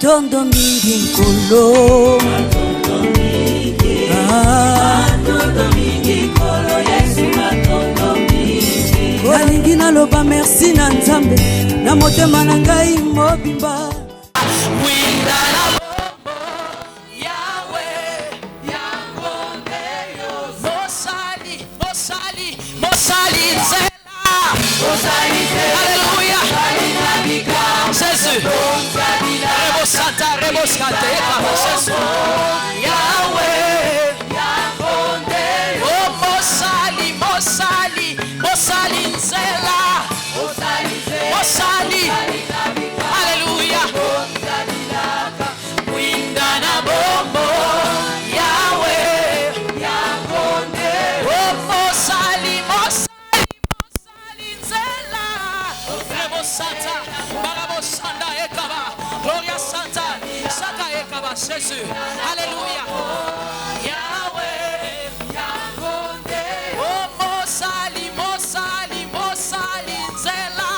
matondo mingi nkolo matondo mingi nkolo Yesu matondo mingi olingi naloba merci na Nzambe na motema na ngai mobimba winda na bombo Yahweh yangonde yo mosali nzela Alléluia Jésus Rebosata Rebosate Jésus Yahweh yangonde oh mosali nzela mosali Alléluia winda na bombo Yahweh yangonde oh mosali nzela Rebosata Barabosanda Ekaba Gloria Santa Saka Ekaba Jésus Alléluia Yahweh yangonde oh mosali nzela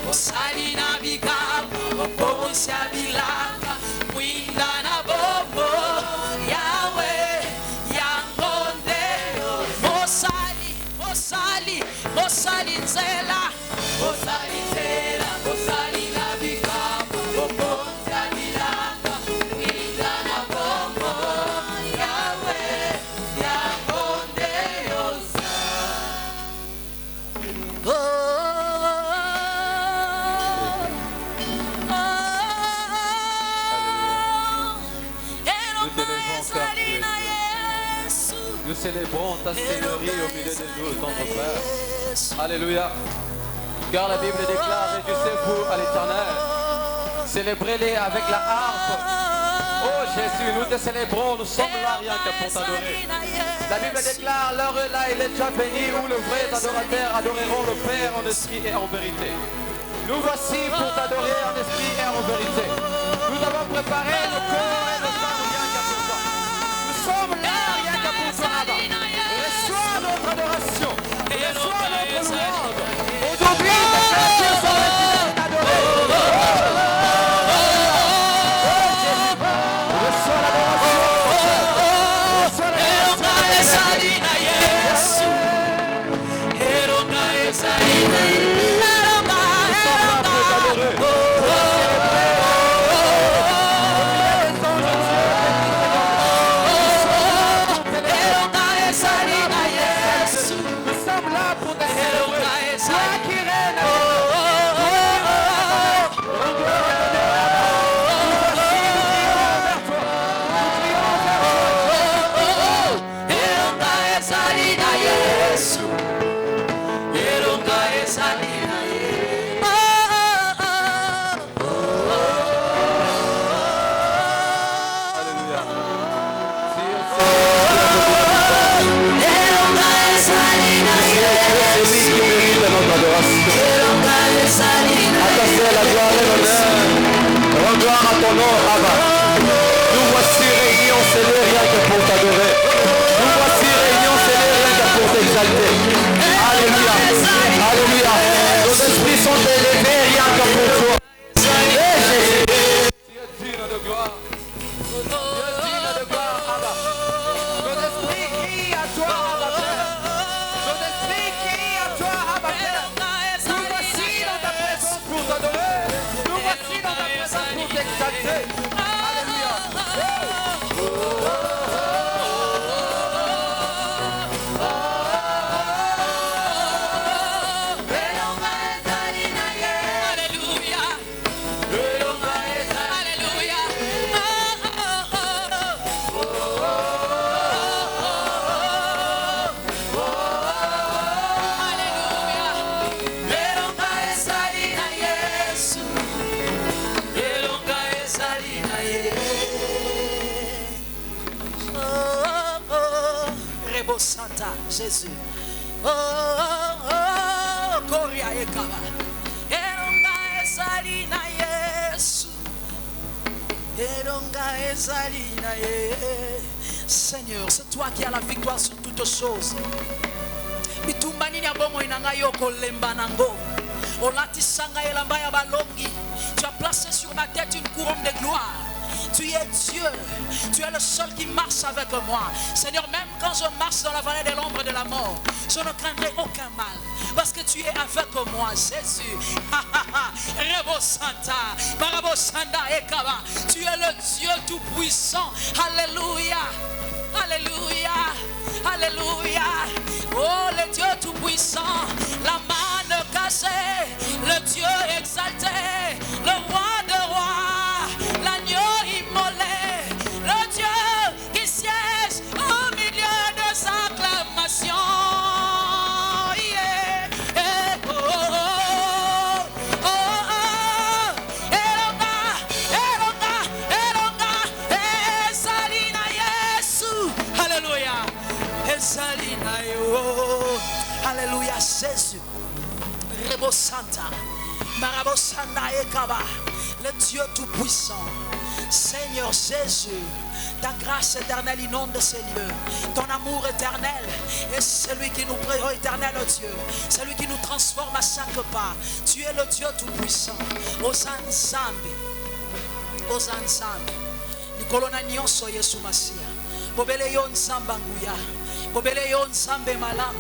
mosali na bigabo obosia bilanga winda na bombo Yahweh yangonde mosali nzela mosali na bigabo obosia bilanga winda na bombo Yahweh yangonde Nous célébrons ta seigneurie au milieu de nous, tendre Père. Alléluia. Car la Bible déclare, réjouissez-vous à l'Éternel. Célébrez-les avec la harpe. Oh Jésus, nous te célébrons, nous sommes là rien que pour t'adorer. La Bible déclare, l'heure est là, il est déjà béni, où le vrai adorateur adoreront le Père en esprit et en vérité. Nous voici pour t'adorer en esprit et en vérité. Nous avons préparé le corps et le sang rien que pour toi. Nous sommes là rien que pour toi, Abba. Reçois notre adoration, reçois notre louange. Aujourd'hui, tes chrétiens sont restés t'adorer. Reçois l'adoration. Reçois Jésus. Oh, oh, oh, Koria Ekaba. Eronga ezali na Yesu. Eronga ezali na Yesu. Seigneur, c'est toi qui as la victoire sur toutes choses. Bitumba nini abomo inanga yoko lemba nango. Olati sanga elamba ya balongi. Tu as placer sur ma tête une couronne de gloire. Tu es Dieu, tu es le seul qui marche avec moi. Seigneur, même quand je marche dans la vallée de l'ombre de la mort, je ne craindrai aucun mal, parce que tu es avec moi, Jésus. Rebo Santa, Barabo Sanda Ekaba, tu es le Dieu tout-puissant. Alléluia, Alléluia, Alléluia. Oh, le Dieu tout-puissant, la manne cachée, le Dieu exalté, le roi de rois, l'agneau immolé, le Dieu qui siège au milieu des acclamations. Yeah. Eh, oh, oh, oh, oh, Elonga, Salina Yesu. Alléluia. Salina yo. Alléluia, Jésus. Rebo Santa, Marabo Sanda Ekaba, le Dieu tout-puissant. Seigneur Jésus, ta grâce éternelle inonde ces lieux. Ton amour éternel est celui qui nous prend, éternel Dieu, celui qui nous transforme à chaque pas. Tu es le Dieu tout-puissant. Osanzambe, Osanzambe. Nikolona nyonso Yesu Masia. Bobele yo nzamba nguya. Bobele yo nzambe malamu.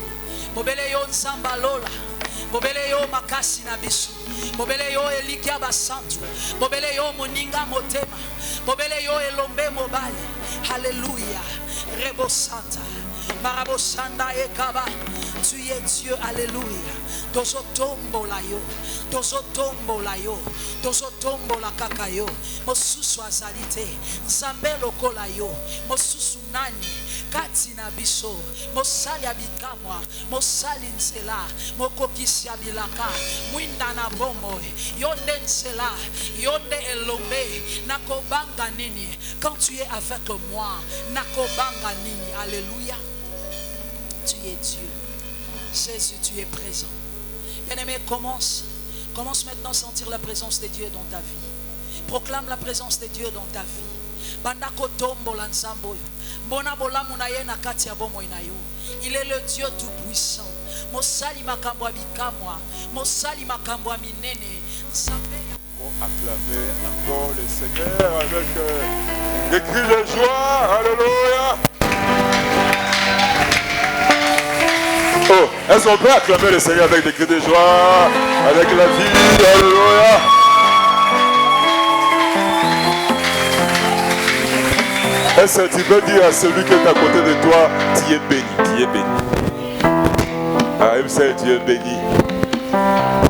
Bobele yo nzamba lola. Bobele yo makasi na bisu. Bobele yo elikia basantu. Bobele yo moninga motema. Bobele yo elombe mobali. Alléluia. Rebo Santa. Marabo Sanda Ekaba. Tu es Dieu. Alléluia. Tozotombo la yo. Tozotombo la yo. Tozotombo la kakayo. Mosusu azalite. Nzambe lokola yo. Mosusu nani. Kati na biso, mosali abikamwa, mosali nsela, mokokisi abilaka, mwinda na bomo, yonde nsela, yonde elombe, nakobanga nini. Quand tu es avec moi, nakobanga nini. Alléluia. Tu es Dieu. Jésus, tu es présent. Bien-aimé, commence maintenant à sentir la présence de Dieu dans ta vie. Proclame la présence de Dieu dans ta vie. Bandako tombo la nzambo. Il est le Dieu tout-puissant. Mosali makambo abikamwa, mosali makambo aminene. Acclamer encore le Seigneur avec des cris de joie. Alléluia. Oh, est-ce qu'on peut acclamer le Seigneur avec des cris de joie, avec la vie? Alléluia. Est-ce que tu peux dire à celui qui est à côté de toi, tu es béni, tu es béni. Ah, il sait tu es béni.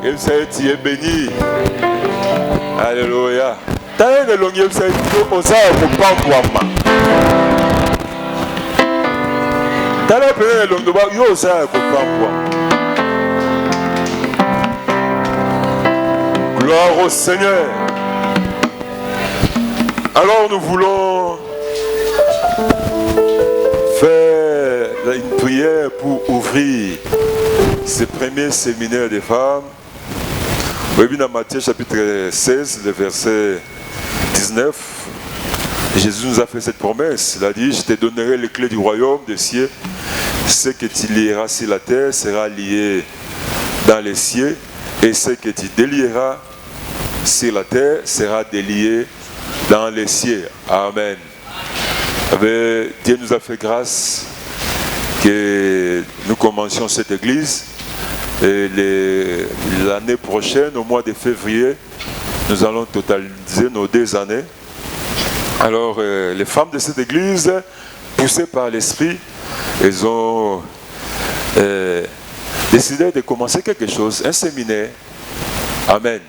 Il sait tu es béni. Alléluia. T'as une longue, il sait tu es béni. T'as une longue, il sait tu es béni. Gloire au Seigneur. Alors nous voulons faire une prière pour ouvrir ce premier séminaire des femmes. Vous voyez dans Matthieu chapitre 16, le verset 19, Jésus nous a fait cette promesse. Il a dit, je te donnerai les clés du royaume des cieux. Ce que tu lieras sur la terre sera lié dans les cieux, et ce que tu délieras sur la terre sera délié dans les cieux. Amen. Dieu nous a fait grâce que nous commencions cette église, et l'année prochaine, au mois de février, nous allons totaliser nos 2 années. Alors les femmes de cette église, poussées par l'esprit, elles ont décidé de commencer quelque chose, un séminaire. Amen.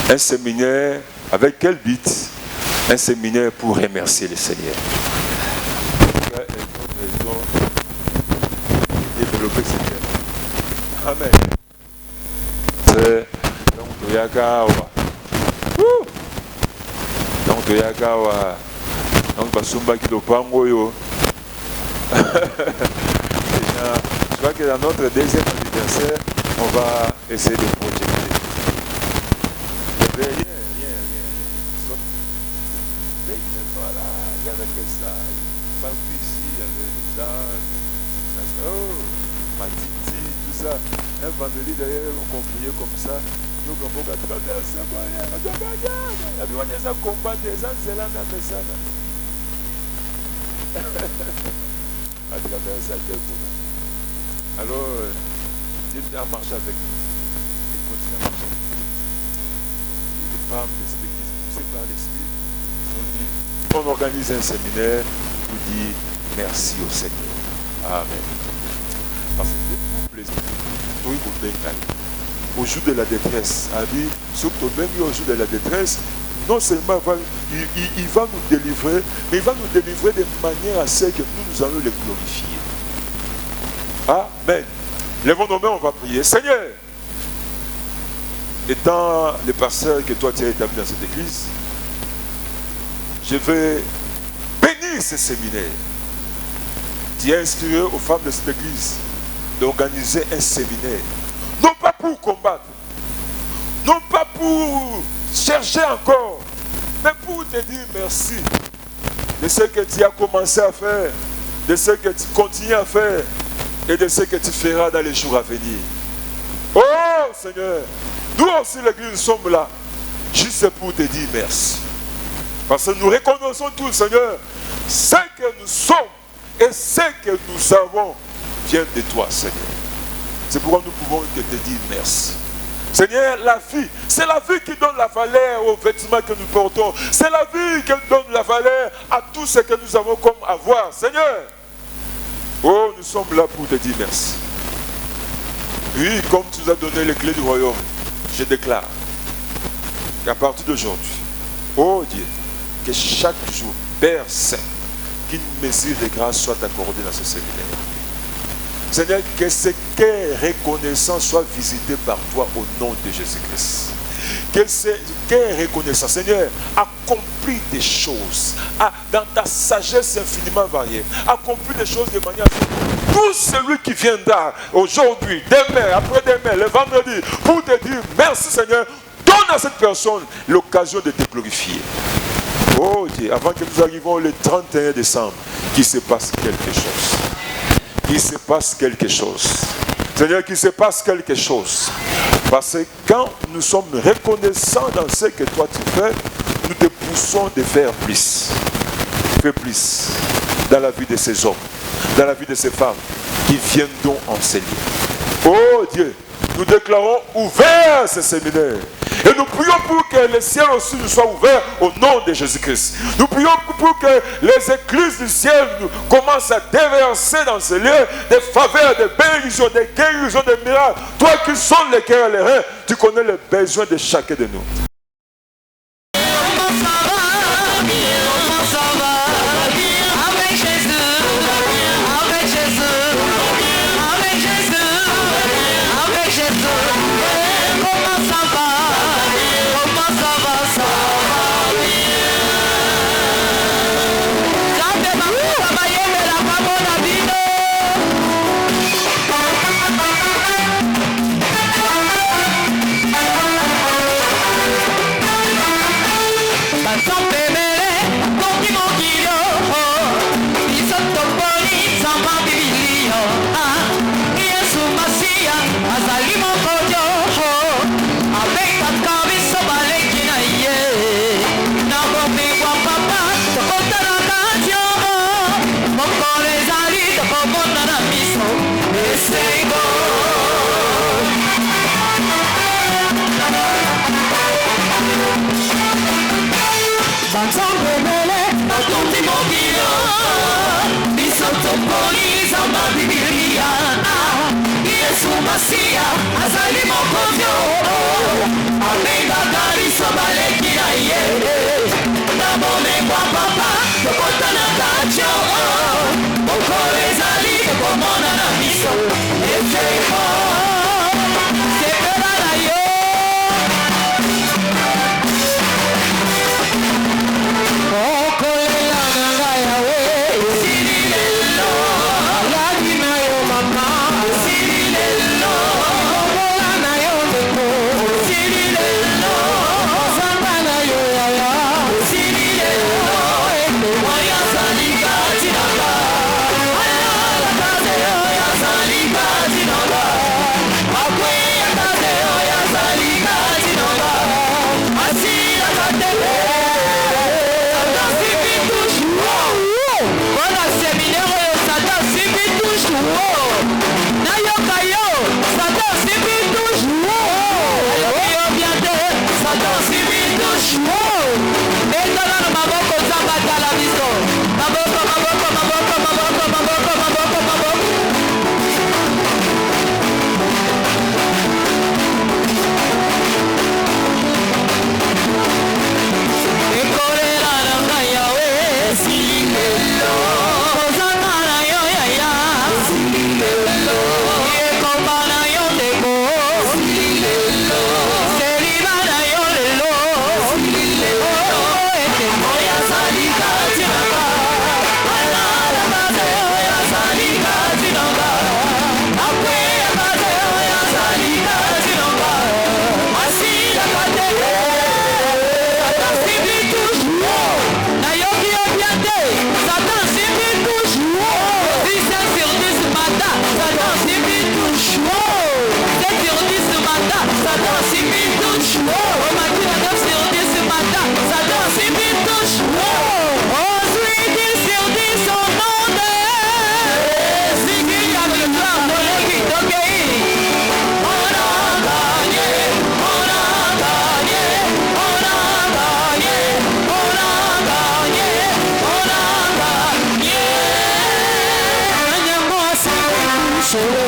Un séminaire avec quel but? Un séminaire pour remercier le Seigneur. Elles ont développé cette terre. Amen. C'est donc Toyakawa. Donc Toyakawa. Donc Basumba qui dopango yo. Je crois que dans notre 2e anniversaire, on va essayer de projeter. Il n'y avait rien. Voilà, il y avait que ça. Partout ici, il y avait des ânes. Oh, Matiti, tout ça. Un vendredi derrière, on priait comme ça. Alors, Dieu a marché avec nous et continue à marcher avec nous. Donc, les femmes de cette église, poussées par l'Esprit, ont dit on organise un séminaire pour dire merci au Seigneur. Amen. Parce que c'est pour plaisir. Au jour de la détresse, surtout même au jour de la détresse, non seulement il va nous délivrer, mais il va nous délivrer de manière à ce que nous allons le glorifier. Amen. Lèvons nos mains, on va prier. Seigneur, étant le pasteur que toi tu as établi dans cette église, je vais bénir ce séminaire. Tu as inspiré aux femmes de cette église d'organiser un séminaire. Non pas pour combattre, non pas pour chercher encore, mais pour te dire merci de ce que tu as commencé à faire, de ce que tu continues à faire et de ce que tu feras dans les jours à venir. Oh Seigneur, nous aussi l'église nous sommes là, juste pour te dire merci. Parce que nous reconnaissons tous, Seigneur, ce que nous sommes et ce que nous savons vient de toi, Seigneur. C'est pourquoi nous pouvons te dire merci. Seigneur, la vie, c'est la vie qui donne la valeur aux vêtements que nous portons. C'est la vie qui donne la valeur à tout ce que nous avons comme avoir. Seigneur, oh, nous sommes là pour te dire merci. Oui, comme tu nous as donné les clés du royaume, je déclare qu'à partir d'aujourd'hui, oh Dieu, que chaque jour, Père Saint, qu'une mesure de grâce soit accordée dans ce séminaire. Seigneur, que ce cœur reconnaissant soit visité par toi au nom de Jésus-Christ. Que ce cœur reconnaissant, Seigneur, accomplit des choses dans ta sagesse infiniment variée. Accomplit des choses de manière... Tout celui qui viendra aujourd'hui, demain, après-demain, le vendredi, pour te dire merci Seigneur, donne à cette personne l'occasion de te glorifier. Oh Dieu, avant que nous arrivions le 31 décembre, qu'il se passe quelque chose. Qu'il se passe quelque chose. Seigneur, qu'il se passe quelque chose. Parce que quand nous sommes reconnaissants dans ce que toi tu fais, nous te poussons de faire plus. Fais plus dans la vie de ces hommes, dans la vie de ces femmes qui viendront enseigner. Oh Dieu, nous déclarons ouvert ce séminaire. Et nous prions pour que le ciel aussi nous soit ouvert au nom de Jésus-Christ. Nous prions pour que les églises du ciel nous commencent à déverser dans ce lieu des faveurs, des bénédictions, des guérisons, des miracles. Toi qui sonnes les cœurs et les reins, tu connais les besoins de chacun de nous. Mama, Danser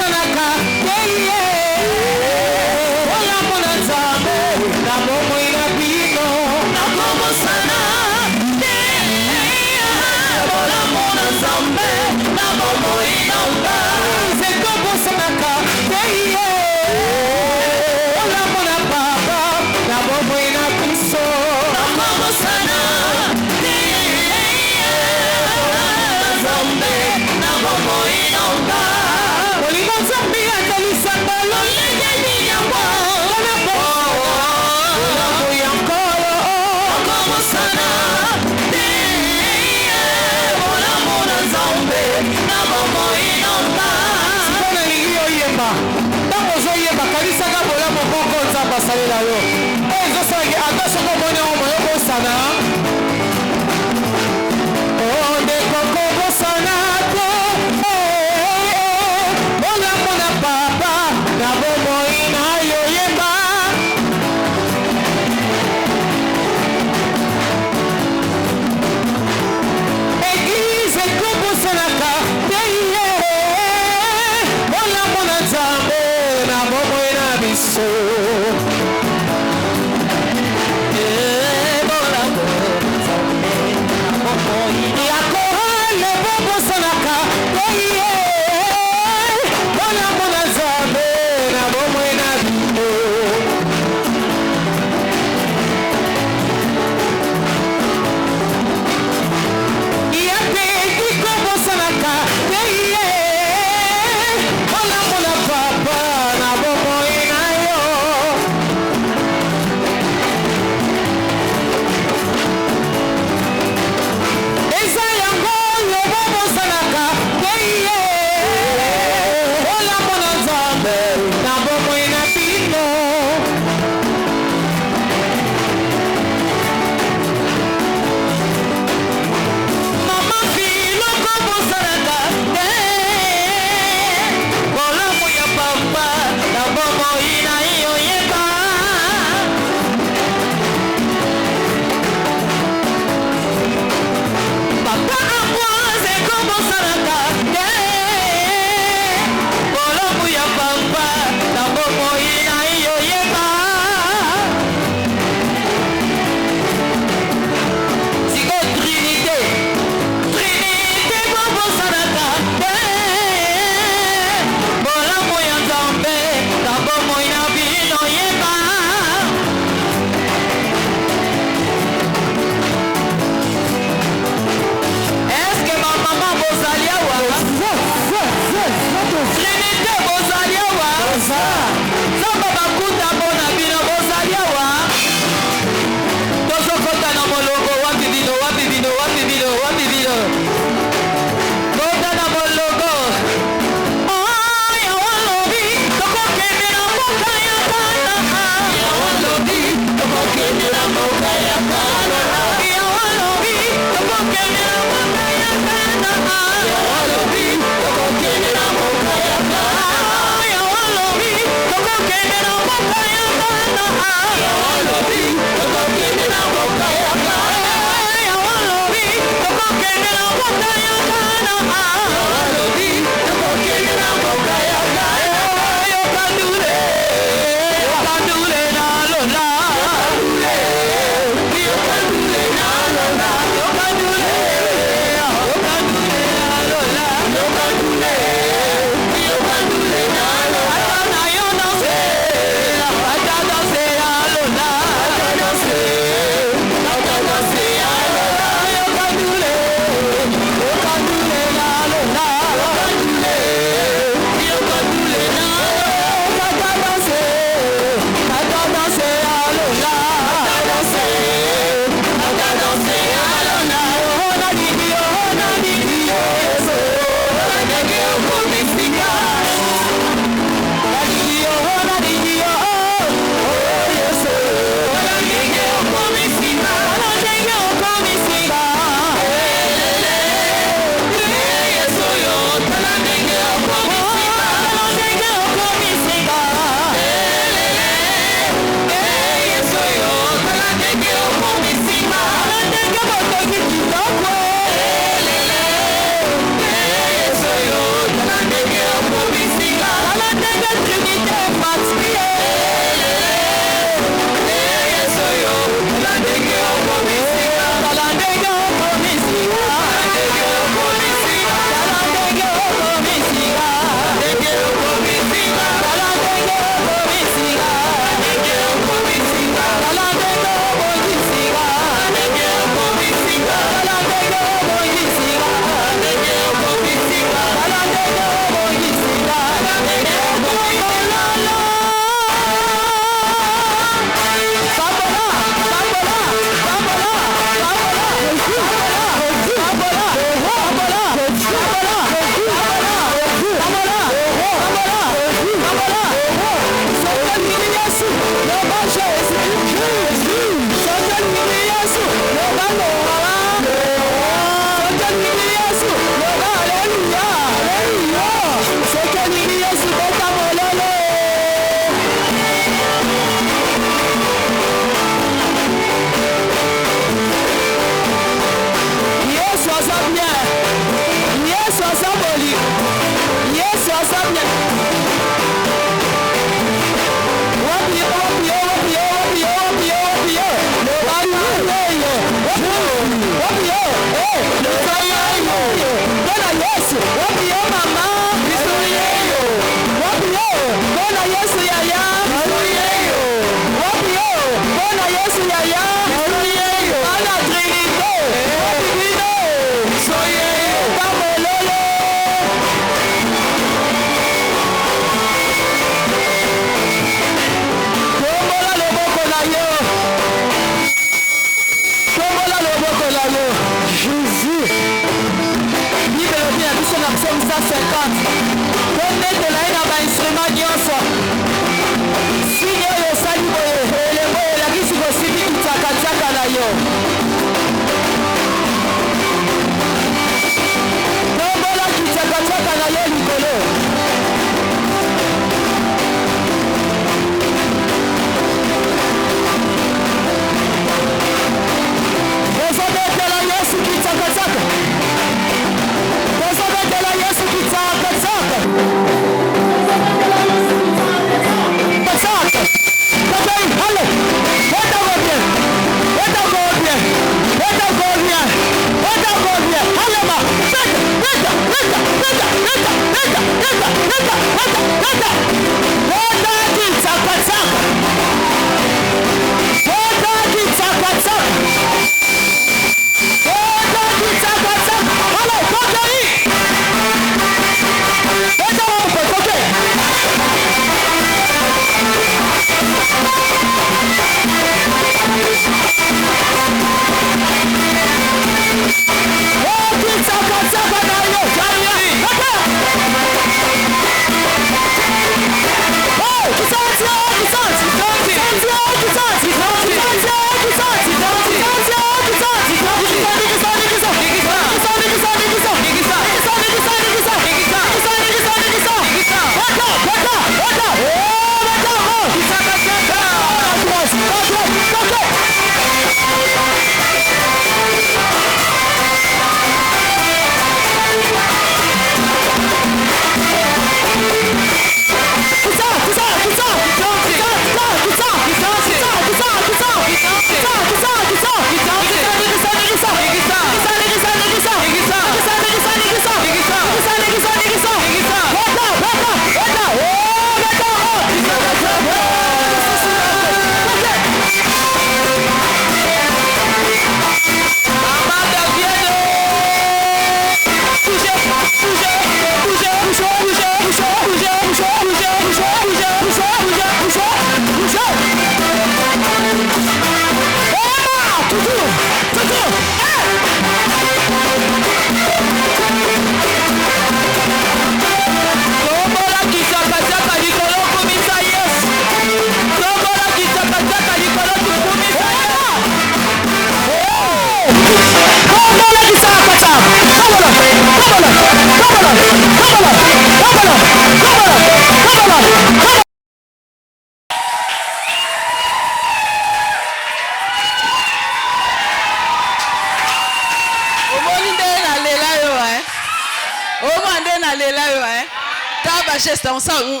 Geste ensemble.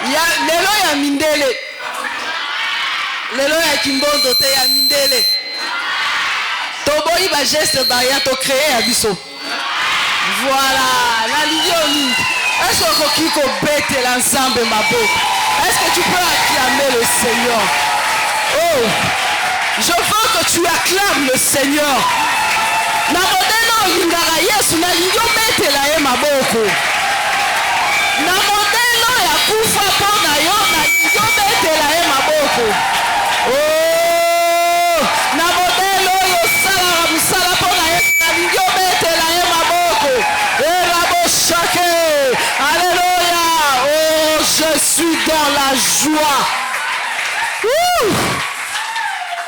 Ya lelo ya mindele. Lelo ya kimbondo te ya mindele. Toboyi ba geste ba ya to créer à biso. Voilà, la ligne. Est-ce que kiko bête l'ensemble ma beau? Est-ce que tu peux acclamer le Seigneur? Oh, je veux que tu acclames le Seigneur. Na modelo ingara Yesu na ligne bête la e maboko. Na modelo ya kufa pona yo na ligne bête la e maboko. Oh, na modelo yo sala musala pona yo na ligne bête la e maboko. Et la bochake. Alléluia. Oh, je suis dans la joie. Ouh.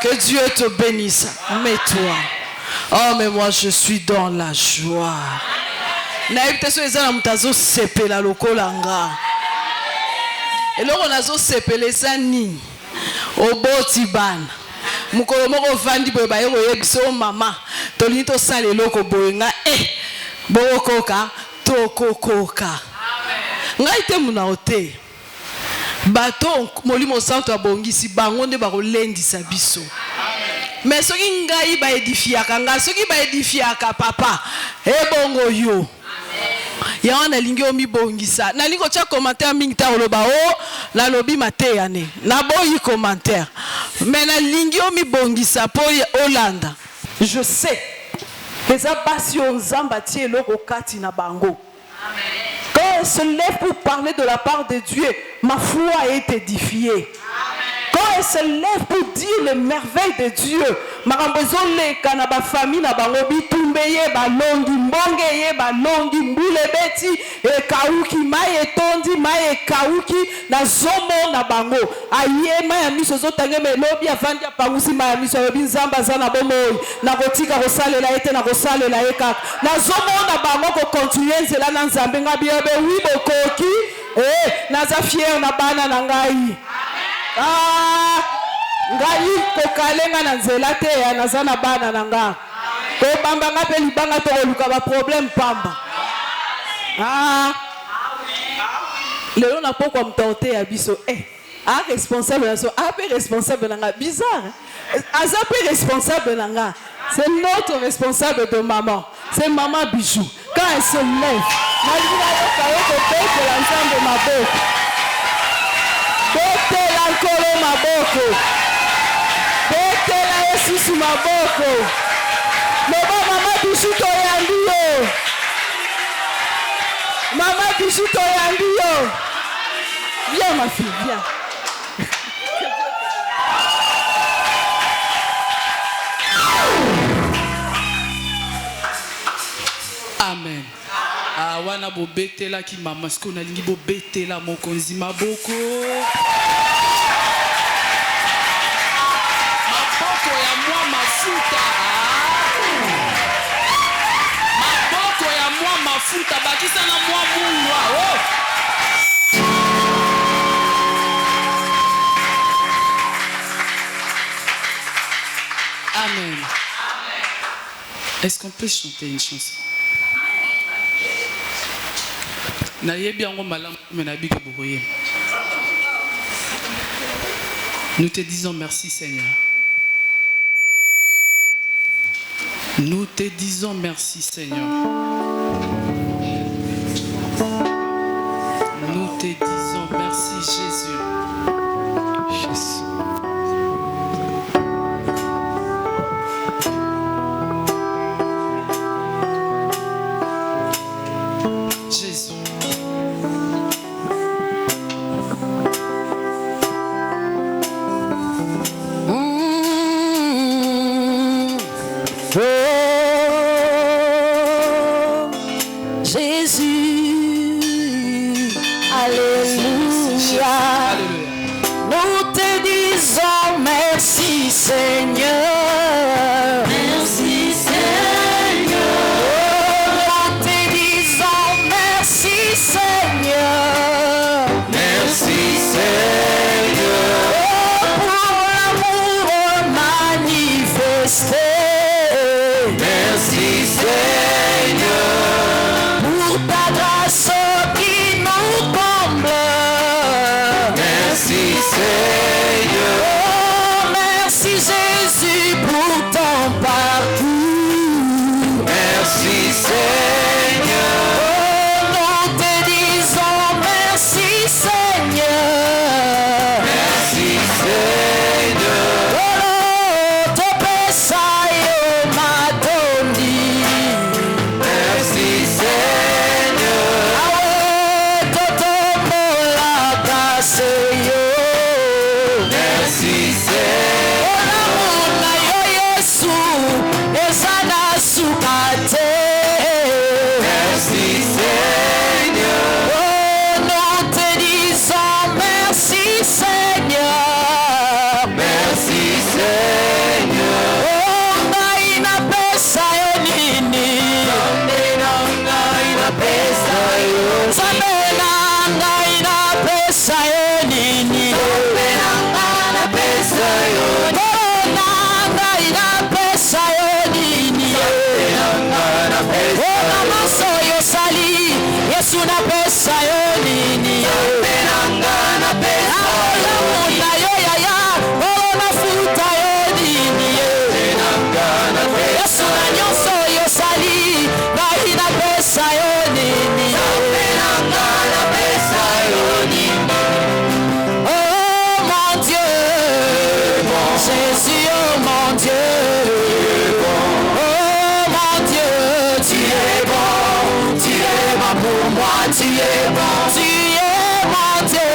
Que Dieu te bénisse. Mets-toi. Oh, mais moi je suis dans la joie. Naïbte ezala mutazo sepela lokolanga. Et là on a zo sepele sani. Oboti ban. Mukolo moko vandi boye ba yego yebiso mama. Tolini to sale loko boyenga bokoka tokokoka. Ngai te muna ote. Bato molimo santo abongisi bango nde ba kolendisa biso. mais soki ngai ba edifiaka nga soki ba edifiaka papa ebongo yo ya wana lingi omi bongisa na lingo tia commentaire mingi ta oloba o la lobi mateya ne na boyi commentaire mais na lingi omi bongisa po Olanda je sais que ça passe on zamba tie loko kati na bango. Quand elle se lève pour parler de la part de Dieu, ma foi est édifiée. Quand elle se lève pour dire les merveilles de Dieu, ma rambozole kana ba famille na bango bitumbeye ba longi mbongeye ba longi mbule beti e kauki maye tondi maye kauki na zomo na bango aye maya miso zotange melobi avandi apangusi maya miso yobi nzamba za na bomoi na kotika kosalela ete na kosalela eka na zomo na bango ko continuer nzela na nzambe ngabi yobe wi bokoki naza fier na bana na ngai. Ngai kokalenga na nzela te ya nazana bana na nga ko bamba nga pe libanga to luka ba problème pamba lelo na poko mtorte ya biso responsable na so pe responsable na nga bizarre aza pe responsable na nga c'est notre responsable de maman c'est maman Bijou quand elle se lève na lina yo kayo ko pe la nzambe maboko betela nkolo maboko betela Yesu maboko loba mama Bijou toyandi yo mama Bijou toyandi yo viens ma fille viens. Amen. Wana bo betela ki mama sko na lingi bo betela mokonzi maboko maboko ya mwa mafuta maboko ya mwa mafuta bakisa na mwa mungwa Amen. Est-ce qu'on peut chanter une chanson? Nous te disons merci Seigneur. Nous te disons merci Seigneur. Nous te disons merci Jésus. Jésus. Yesu na nyonso yosali ngai napesa yo nini oh mon Dieu Jésus oh mon Dieu oh mon Dieu tu es bon pour moi tu es bon mon Dieu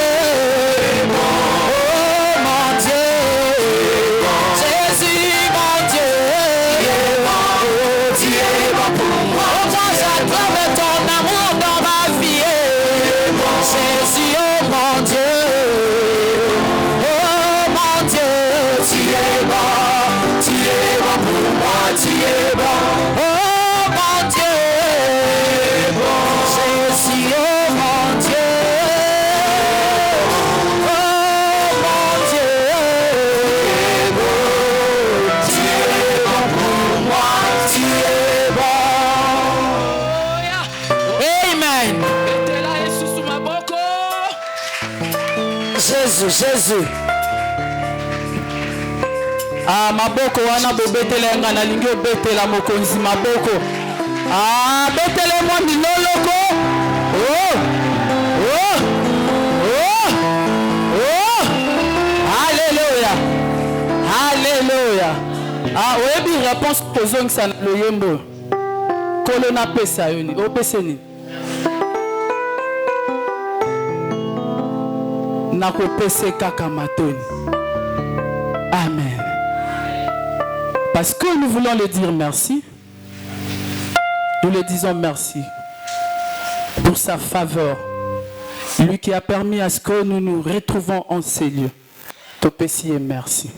Jésus. Ah, maboko wana bobetele nga nalingi obetela mokonzi maboko. Ah, betele mwa miloloko. Oh. Oh. Oh. Oh. Alléluia. Alléluia. Ah, oyebi réponse tozongisa na loyembo. Kolo na pesa yoni. Opeseni. Nakopese kaka matoni. Amen. Parce que nous voulons le dire merci. Nous le disons merci pour sa faveur. Lui qui a permis à ce que nous nous retrouvons en ces lieux. Topesi et merci.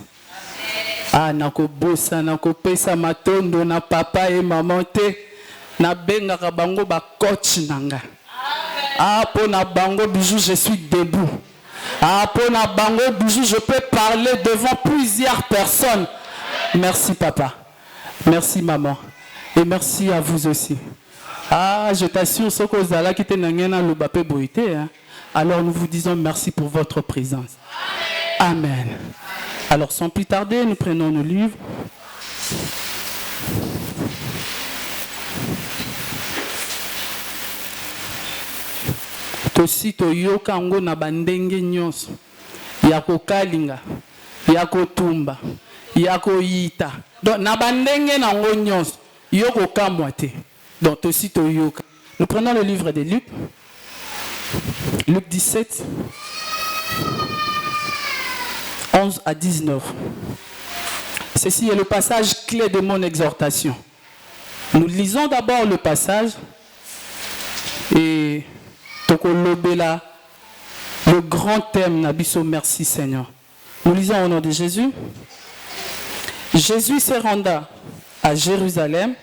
Ah, nakobosa, nakopesa matondo na papa et maman te. Na bengaka bango ba coach nanga. Ah, pour na bango bijou, je suis debout. Ah, pour na bango bijou, je peux parler devant plusieurs personnes. Merci papa. Merci maman. Et merci à vous aussi. Ah, je t'assure, ce que vous allez quitter Nangena Lubape Boïte. Alors nous vous disons merci pour votre présence. Amen. Alors sans plus tarder, nous prenons nos livres. Tosi toyoka ngo na bandenge nyonso ya kokalinga ya kotumba ya koyita donc na bandenge na ngo nyonso yoko kamwa te donc tosi toyoka. Nous prenons le livre de Luc, Luc 17 11 à 19. Ceci est le passage clé de mon exhortation. Nous lisons d'abord le passage et Tokolobela, le grand thème Nabiso, merci Seigneur. Nous lisons au nom de Jésus. Jésus se renda à Jérusalem,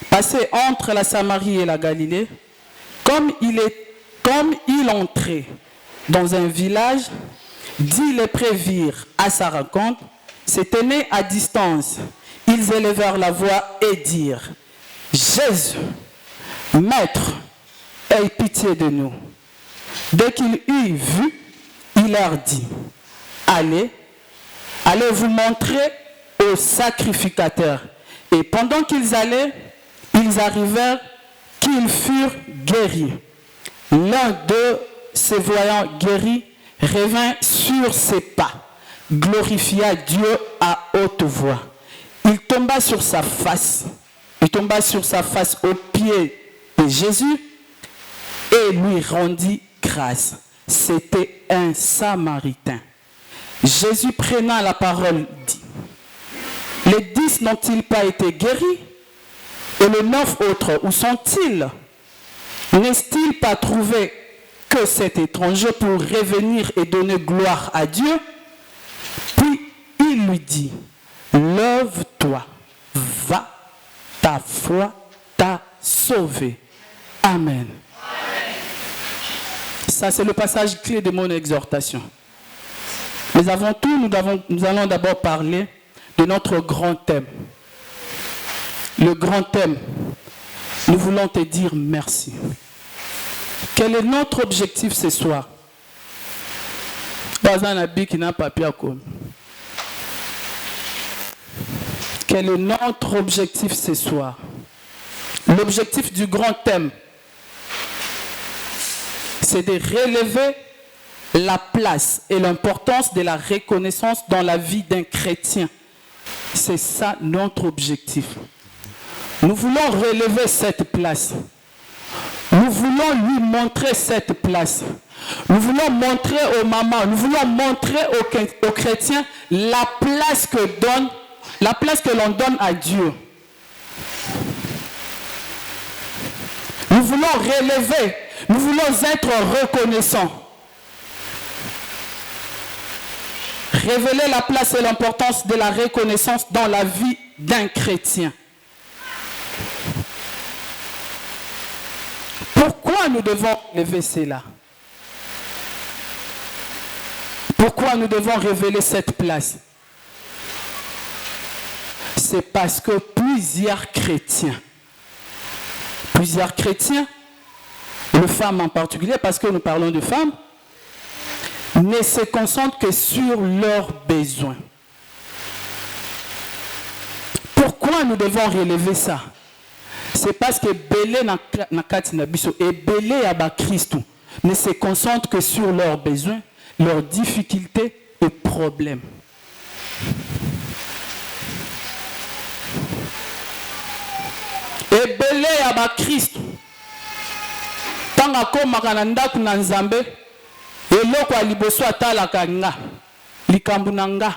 passé entre la Samarie et la Galilée. Comme il entrait dans un village, 10 lépreux virent à sa rencontre, se tenaient à distance. Ils élevèrent la voix et dirent: Jésus, Maître, aie pitié de nous. Dès qu'il eut vu, il leur dit: allez vous montrer au sacrificateur. Et pendant qu'ils allaient, ils arrivèrent qu'ils furent guéris. L'un d'eux, se voyant guéri, revint sur ses pas, glorifia Dieu à haute voix. Il tomba sur sa face aux pieds de Jésus et lui rendit grâce. C'était un Samaritain. Jésus prenant la parole dit: les 10 n'ont-ils pas été guéris? Et les 9 autres, où sont-ils? N'est-il pas trouvé que cet étranger pour revenir et donner gloire à Dieu? Puis il lui dit: lève-toi, va, ta foi t'a sauvé. Amen. Ça, c'est le passage clé de mon exhortation. Mais avant tout, nous allons d'abord parler de notre grand thème. Le grand thème, nous voulons te dire merci. Quel est notre objectif ce soir? Quel Quel est notre objectif ce soir? L'objectif du grand thème, c'est de relever la place et l'importance de la reconnaissance dans la vie d'un chrétien. C'est ça notre objectif. Nous voulons relever cette place. Nous voulons lui montrer cette place. Nous voulons montrer aux mamans, nous voulons montrer aux chrétiens la place que l'on donne à Dieu. Nous voulons relever, nous voulons être reconnaissants. Révéler la place et l'importance de la reconnaissance dans la vie d'un chrétien. Pourquoi nous devons relever cela? Pourquoi nous devons révéler cette place? C'est parce que plusieurs chrétiens, les femmes en particulier, parce que nous parlons de femmes, ne se concentrent que sur leurs besoins. Pourquoi nous devons relever ça? C'est parce que belé na kati na biso et belé aba Christ ne se concentrent que sur leurs besoins, leurs difficultés et problèmes. Et belé aba Christ tanga ko makananda kuna nzambe eloko aliboso atalaka nga likambu nanga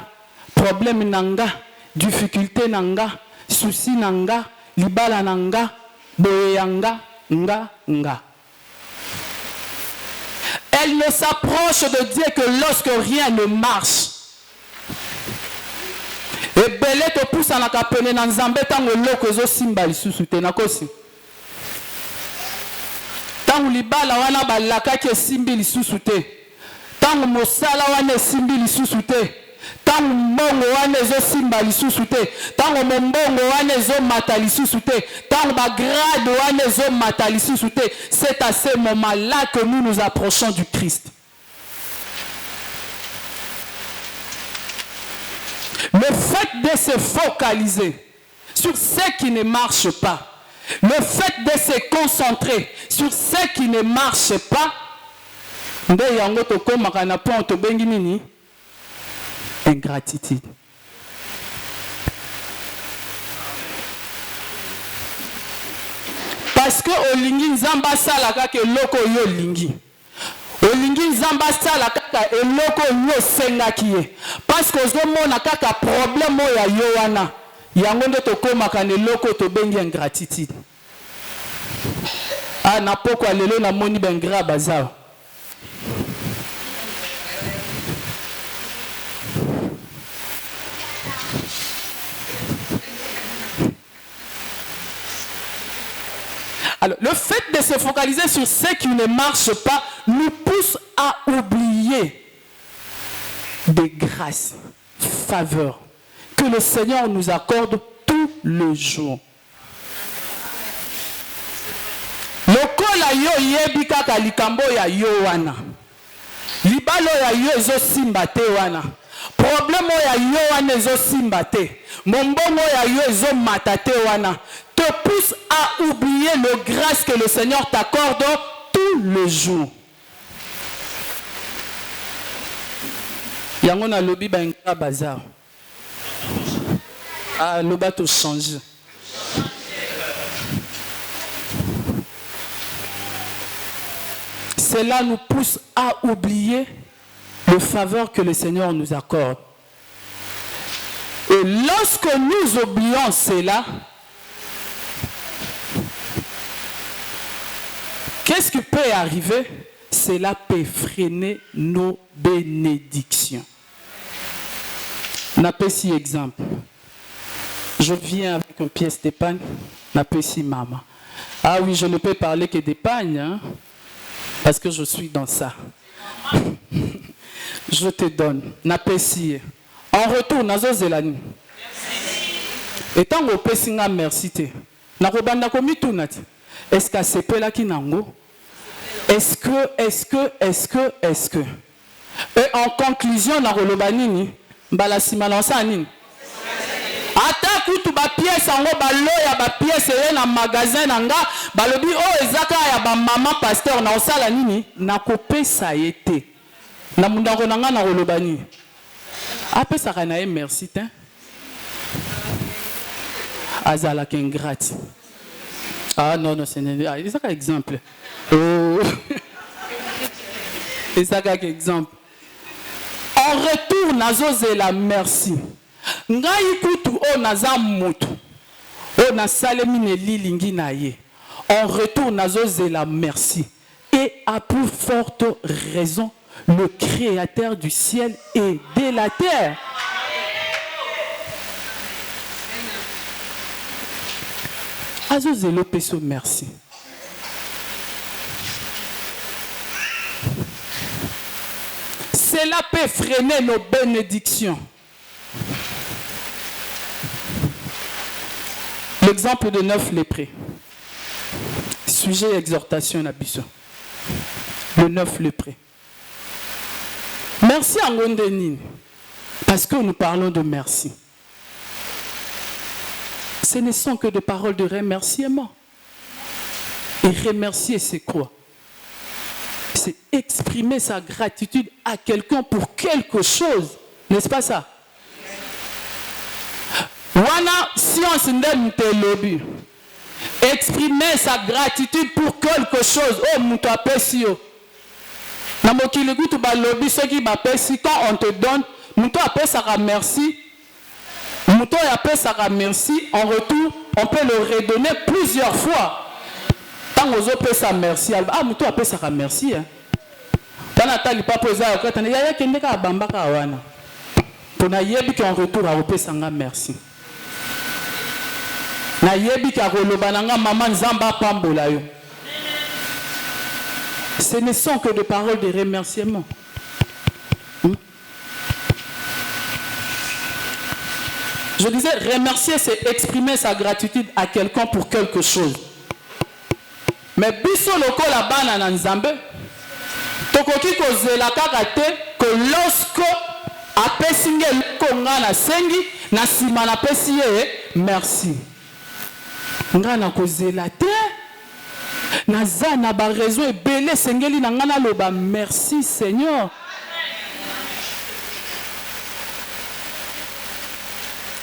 problème nanga difficulté nanga souci nanga libala nanga boyanga nga. Elle ne s'approche de Dieu que lorsque rien ne marche. Et belé te pousse à la capene na nzambe tango loko zo simba lisusu te nakosi. Tango libala wana balaka ke simbi lisusu te. Tango mosala wana simbi lisusu te. Tango mbongo wana zo simba lisusu te. Tango mbongo wana zo mata lisusu te. Tango ba grade wana zo mata lisusu te. C'est à ce moment-là que nous nous approchons du Christ. Le fait de se focaliser sur ce qui ne marche pas, le fait de se concentrer sur ce qui ne marche pas, ingratitude. Parce que olingi nzamba sala kaka eloko yo lingi. Olingi nzamba sala kaka eloko yo sengaki ye. Parce que ozomona kaka problème ya yo wana. Yango nde tokomaka na eloko tobengi ingratitude. Ah na poko lelo na moni bengra bazao. Alors, le fait de se focaliser sur ce qui ne marche pas nous pousse à oublier des grâces, faveurs que le Seigneur nous accorde tous les jours. Lokola yo yebi kaka likambo ya yo wana. Libalo ya yo ezo simba te wana. Problème ya yo wana ezo simba te. Mombongo ya yo ezo mata te wana. Te pousse à oublier le grâce que le Seigneur t'accorde tous les jours. Yango na lobi ba nka bazar. Ah, le bateau change. Cela nous pousse à oublier le faveur que le Seigneur nous accorde. Et lorsque nous oublions cela, qu'est-ce qui peut arriver? Cela peut freiner nos bénédictions. N'appelle exemple. Je viens avec une pièce d'épargne. N'appelle maman. Ah oui, je ne peux parler que d'épargne, hein, parce que je suis dans ça. Je te donne. N'appelle en retour, nazo zelani. Et tant que vous avez merci, est-ce que c'est peu là qui nango? Est-ce que et en conclusion na rolobanini mbala simalansa nini ata kutu ba pièce ango baloya ba pièce ye na magasin nanga balobi o ezaka ya ba maman pasteur na osala nini na kopesa yete na mundango nanga na kolobani apesa kana ye merci te azala qu'ingrate. Ah non, c'est un exemple. Oh. C'est un exemple. En retour, nazo la merci. Ngai kutu o naza mutu. O na salemine lilingi na ye. En retour, nazo la merci. Et à plus forte raison, le Créateur du ciel et de la terre. Azozelo peso merci. Cela peut freiner nos bénédictions. L'exemple de 9 lépreux. Sujet exhortation à Bissot. Le 9 lépreux. Merci à Ngondenine. Parce que nous parlons de merci. Ce ne sont que des paroles de remerciement. Et remercier, c'est quoi? C'est exprimer sa gratitude à quelqu'un pour quelque chose. N'est-ce pas ça? Wana science ndem telobi. Exprimer sa gratitude pour quelque chose. Oh, muto apesi yo. Na mokili gutu ba lobi ce qui bapesi quand on te donne, muto apesa ka merci. Muto apesa merci, en retour, on peut le redonner plusieurs fois. Tant aux autres pesa merci. Ah, muto apesa merci. Tant atali pas poser à côté, il y a quelqu'un qui a bamba kawana. Pour na yebi qui en retour a opesa merci. Na yebi qui a rolobananga maman zamba pambola yo. Ce ne sont que des paroles de remerciement. Je disais, remercier, c'est exprimer sa gratitude à quelqu'un pour quelque chose. Mais biso loko la bana na nzambe, tokoki kozela kaka te que lorsque apesi nge konga na sengi na sima na pesi ye merci. Nga na kozela te naza na ba raison ebele sengeli na nga na loba merci Seigneur.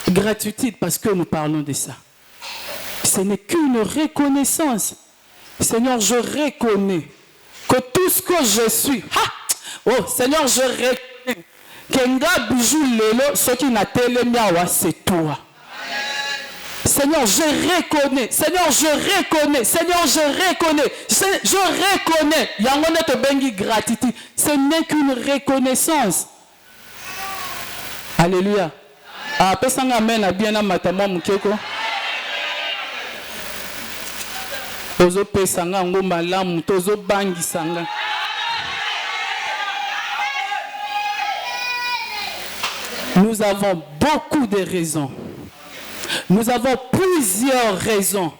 Gratitude parce que nous parlons de ça. Ce n'est qu'une reconnaissance. Seigneur, je reconnais que tout ce que je suis. Oh Seigneur, je reconnais que nga bijou lelo ce qui n'a telemiawa c'est toi. Seigneur, je reconnais. Seigneur, je reconnais. Seigneur, je reconnais. Je reconnais. Yangone te bengi gratitude. Ce n'est qu'une reconnaissance. Alléluia. Ah, pesanga mena bien amatama mukeko. Tozo pesanga ngomba lamu, tozo bangi sanga. Nous avons beaucoup de raisons. Nous avons plusieurs raisons.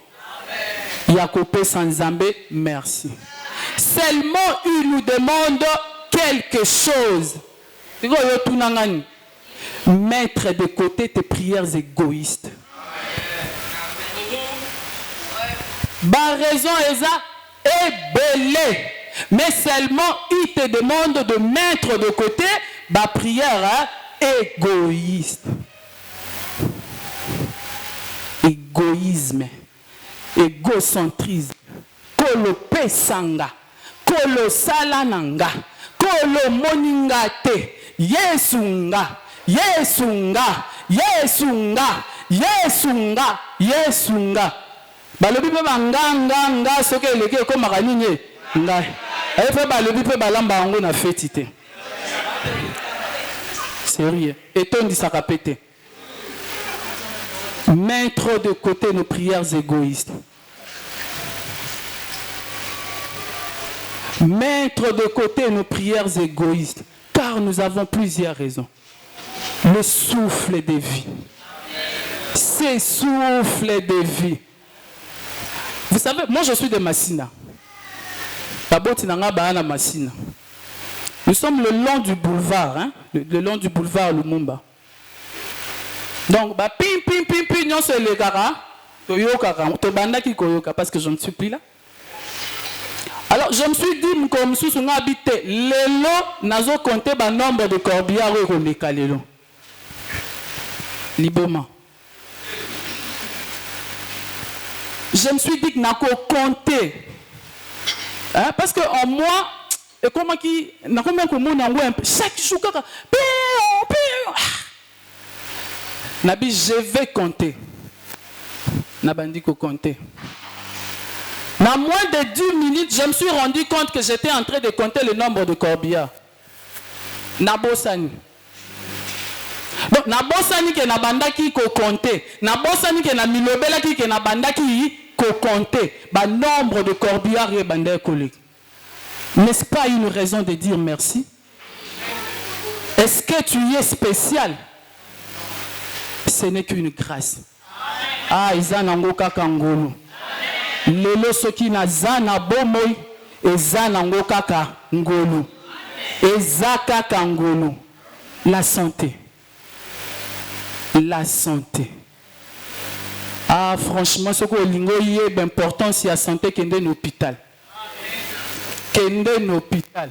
Yakope Sanzambe, merci. Seulement, il nous demande quelque chose. Mettre de côté tes prières égoïstes. Ma raison est belle. Mais seulement, il te demande de mettre de côté ma prière égoïste. Égoïsme, égocentrisme, kolope sanga, kolo salananga, kolo moningate, yesunga, yesunga, yesunga, yesunga, yesunga. Balobi pe banganga nga soke eleke ko makanini nga. Efe balobi pe balamba ngo na fetite. Sérieux. Et on dit ça répéter. Mettre de côté nos prières égoïstes. Mettre de côté nos prières égoïstes. Car nous avons plusieurs raisons. Le souffle de vie. C'est souffle de vie. Vous savez, moi je suis de Massina. Nous sommes le long du boulevard, hein? Le long du boulevard Lumumba. Donc, bah, pim, pim, pim, pim, non, c'est le gara. To banda ki koyoka, parce que je ne suis plus là. Alors, je me suis dit, comme si on habitait, lelo, nazo compté le nombre de corbillards au lelo. Librement. Je me suis dit que nako compté. Hein, parce que en moi, et comment qui, na combien que mon un peu, chaque jour, Nabi, je vais compter. Nabandi ko compter. Dans moins de 10 minutes, je me suis rendu compte que j'étais en train de compter le nombre de corbillards. Nabosani. Donc, Nabosani que Nabanda qui ko compter. Nabosani que Namilobela qui que Nabanda qui ko compter. Ba nombre de corbillards et bandé collègues. N'est-ce pas une raison de dire merci? Est-ce que tu es spécial? Ce n'est qu'une grâce. Ah, Izanango kakangolo. Lelo soki na zana bomoy, ezanango kaka ngolo. Ezaka kangolo. La santé. La santé. Ah, franchement, ce que lingo y est important, c'est la santé qui est dans l'hôpital. Kende n'hôpital.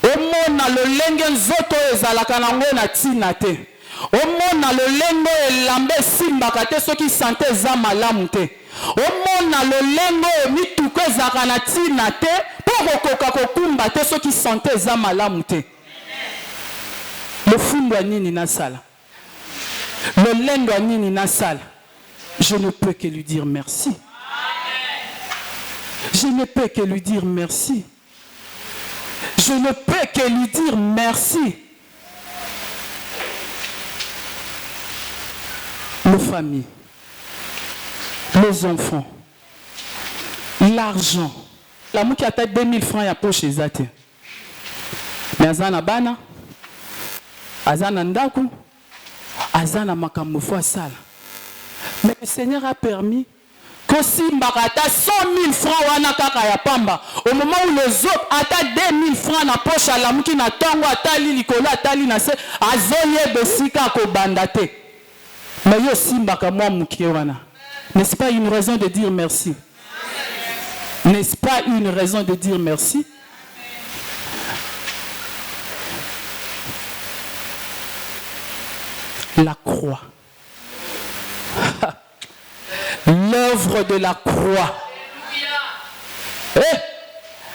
Omona le lenge zoto ezalaka nango na tina te. Omona le lenge elambe simbaka te soki santé eza malamu te. Omona le lenge mituko ezalaka na tina te po kokoka kokumba te soki santé eza malamu te. Le fundo nini na sala. Le lenge nini na sala. Je ne peux que lui dire merci. Je ne peux que lui dire merci. Je ne peux que lui dire merci. Nos familles, les enfants, l'argent. La mouki a 2000 francs à poche chez Zate. Mais Azana Bana, Azana Ndaku, Azana Makamofo Asala. Mais le Seigneur a permis que si Mbarata 100 000 francs wana kaka ya pamba, au moment où les autres attaquent 2000 francs na poche à la mouki na tango atali likolo atali na se azoye besika ko bandate. Mais yo simbaka moi mouki wana. N'est-ce pas une raison de dire merci? N'est-ce pas une raison de dire merci? La croix. L'œuvre de la croix. Eh,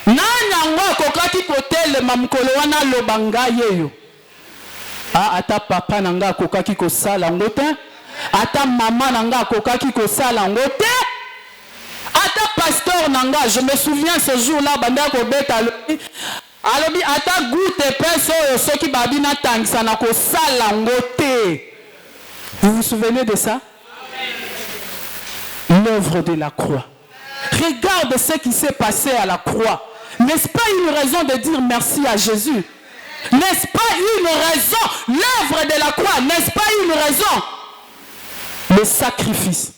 nanya kokaki kotel mamkolo wana lobanga yeyo. Ah, ata papa nanga kokaki ko sala ngote. Ata maman nanga kokaki ko sala ngote. Ata pasteur nanga, je me souviens ce jour-là banda ko beta alobi ata goûte peso soki babina tangisa na ko sala ngote. Vous vous souvenez de ça? L'œuvre de la croix. Regarde ce qui s'est passé à la croix. N'est-ce pas une raison de dire merci à Jésus? N'est-ce pas une raison? L'œuvre de la croix, n'est-ce pas une raison? Le sacrifice.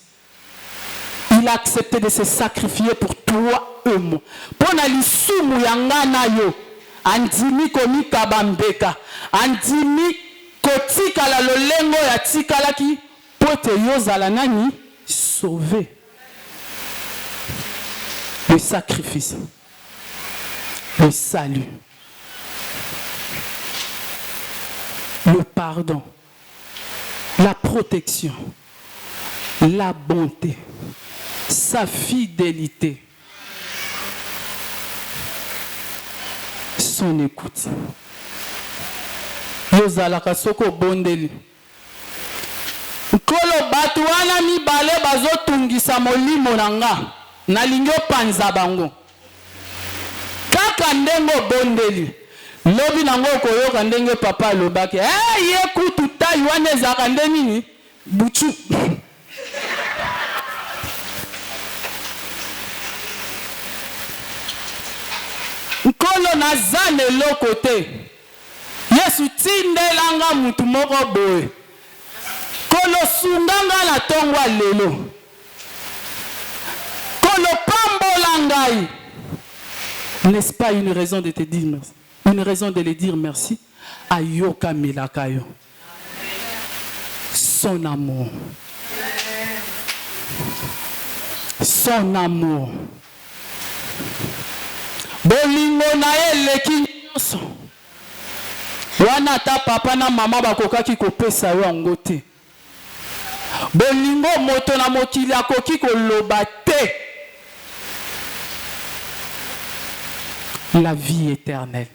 Il a accepté de se sacrifier pour toi et moi. Pour nalisumu yangana yo. Andimi komi kabambeka. Andimi kotika la lolengo ya tikala ki pote yo zalanani. Sauver. Le sacrifice. Le salut. Le pardon. La protection. La bonté. Sa fidélité. Son écoute. Yozalaka soko bondeli. Kolo batu wana mibale bazo tungisa molimo nanga nalingi opanza bango kaka ndengo bondeli lobi nango koyoka ndenge papa alobaki ye kutu tai wana ezaka nde nini buchu nkolo naza eloko te Yesu tindelanga mutu moko boye kolo sunganga na tongwa lelo kolo pambola ngai. N'est-ce pas une raison de te dire merci? Une raison de le dire merci? Ayoka milaka yo. son amour. Son amour. Bolingo na ye leki nyonso. Wana ta papa na mama bakokaki kopesa yo yango te. Bolingo moto na mokili akoki koloba te. La vie éternelle.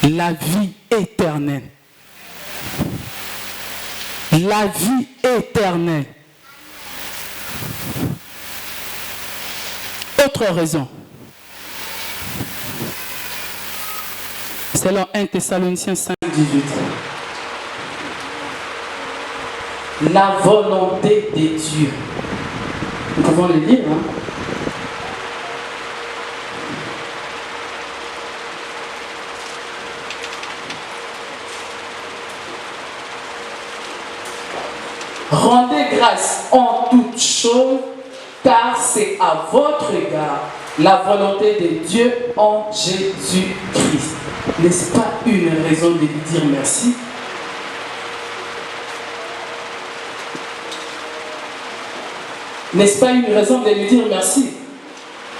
Amen. La vie éternelle. La vie éternelle. Autre raison. Selon 1 Thessaloniciens 5, 18. La volonté de Dieu. Nous pouvons le lire, hein? Rendez grâce en toutes choses, car c'est à votre égard la volonté de Dieu en Jésus-Christ. N'est-ce pas une raison de lui dire merci? N'est-ce pas une raison de lui dire merci?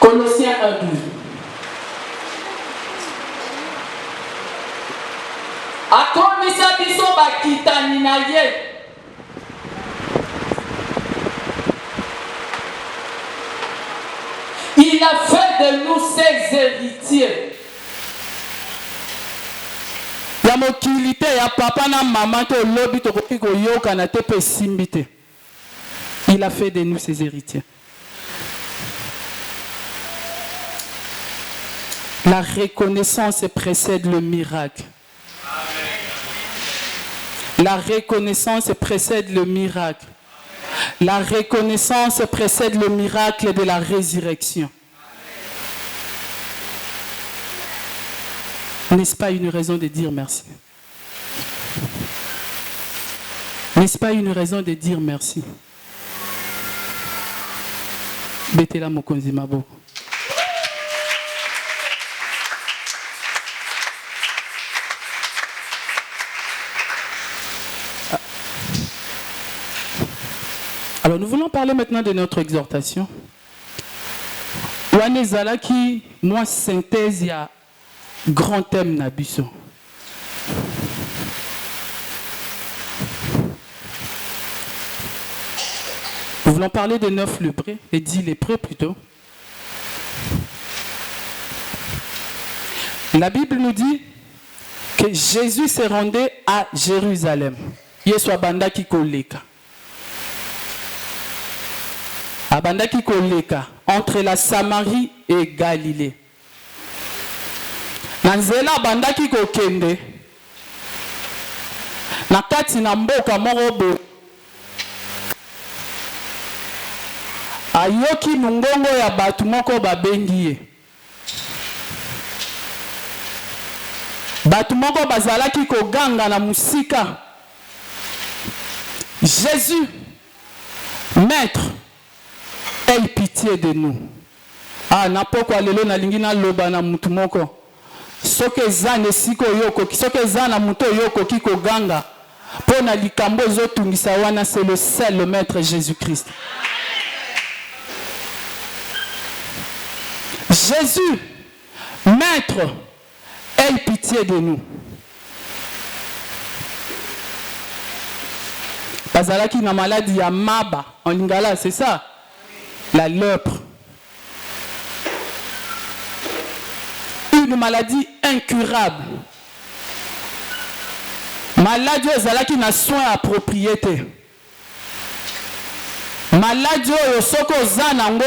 Colossiens 1:12. Akomisa biso bakitani na ye. Il a fait de nous ses héritiers. Ya mokilite ya papa na maman to lobi to ko yoka na te pe simbite. Il a fait de nous ses héritiers. La reconnaissance précède le miracle. La reconnaissance précède le miracle. La reconnaissance précède le miracle de la résurrection. N'est-ce pas une raison de dire merci? N'est-ce pas une raison de dire merci? Betela mokonzi mabo. Alors nous voulons parler maintenant de notre exhortation. Wanezala qui, moi, synthèse, il y a grand thème nabiso. Nous voulons parler de 9 lépreux, et 10 lépreux plutôt. La Bible nous dit que Jésus se rendait à Jérusalem. Yeswa bandaki koleka. Abandaki koleka entre la Samarie et Galilée. Nanzela bandaki kokende. Nakati na mboka morobo. Ayoki mungongo ya batu moko babengi ye. Batu moko bazalaki koganga na musika. Jésus, maître, aie pitié de nous. Ah, napoko alelo na lingi na loba na mutu moko. Soke zane siko yoko, soke zana muto yoko kiko ganga. Pona likambo zotungisa wana, c'est le seul le maître Jésus-Christ. Jésus, maître, aie pitié de nous. Bazalaki na maladie ya maba en lingala, c'est ça? La lèpre. Une maladie incurable. Maladie ezalaki na soin approprié te. Maladie oyo soko oza nango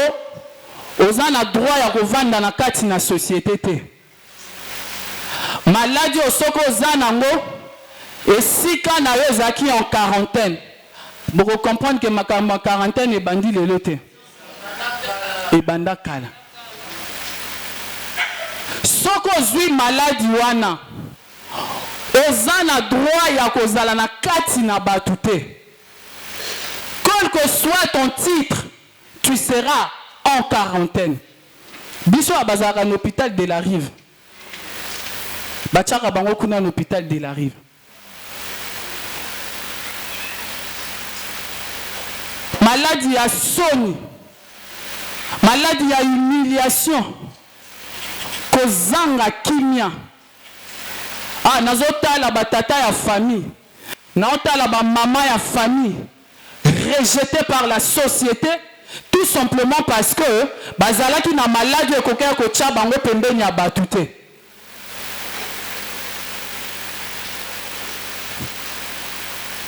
oza na droit ya kovanda na kati na société te. Maladie oyo soko oza nango esika na yo ezalaki en quarantaine. Vous comprenez que ma quarantaine est bandit le loté. Et banda kala. Soko zui maladie wana. Ozana droit ya kozala na kati na batute. Quel que soit ton titre, tu seras en quarantaine. Biso abazaka na hôpital de la Rive. Bachaka bango kuna na hôpital de la Rive. maladie ya soni, maladie ya humiliation, kozanga kimia. Ah, nazotala batata ya famille, naotala ba mama ya famille, rejeté par la société, tout simplement parce que bazalaki na maladie ekoka ko tcha bango pembeni ya batute.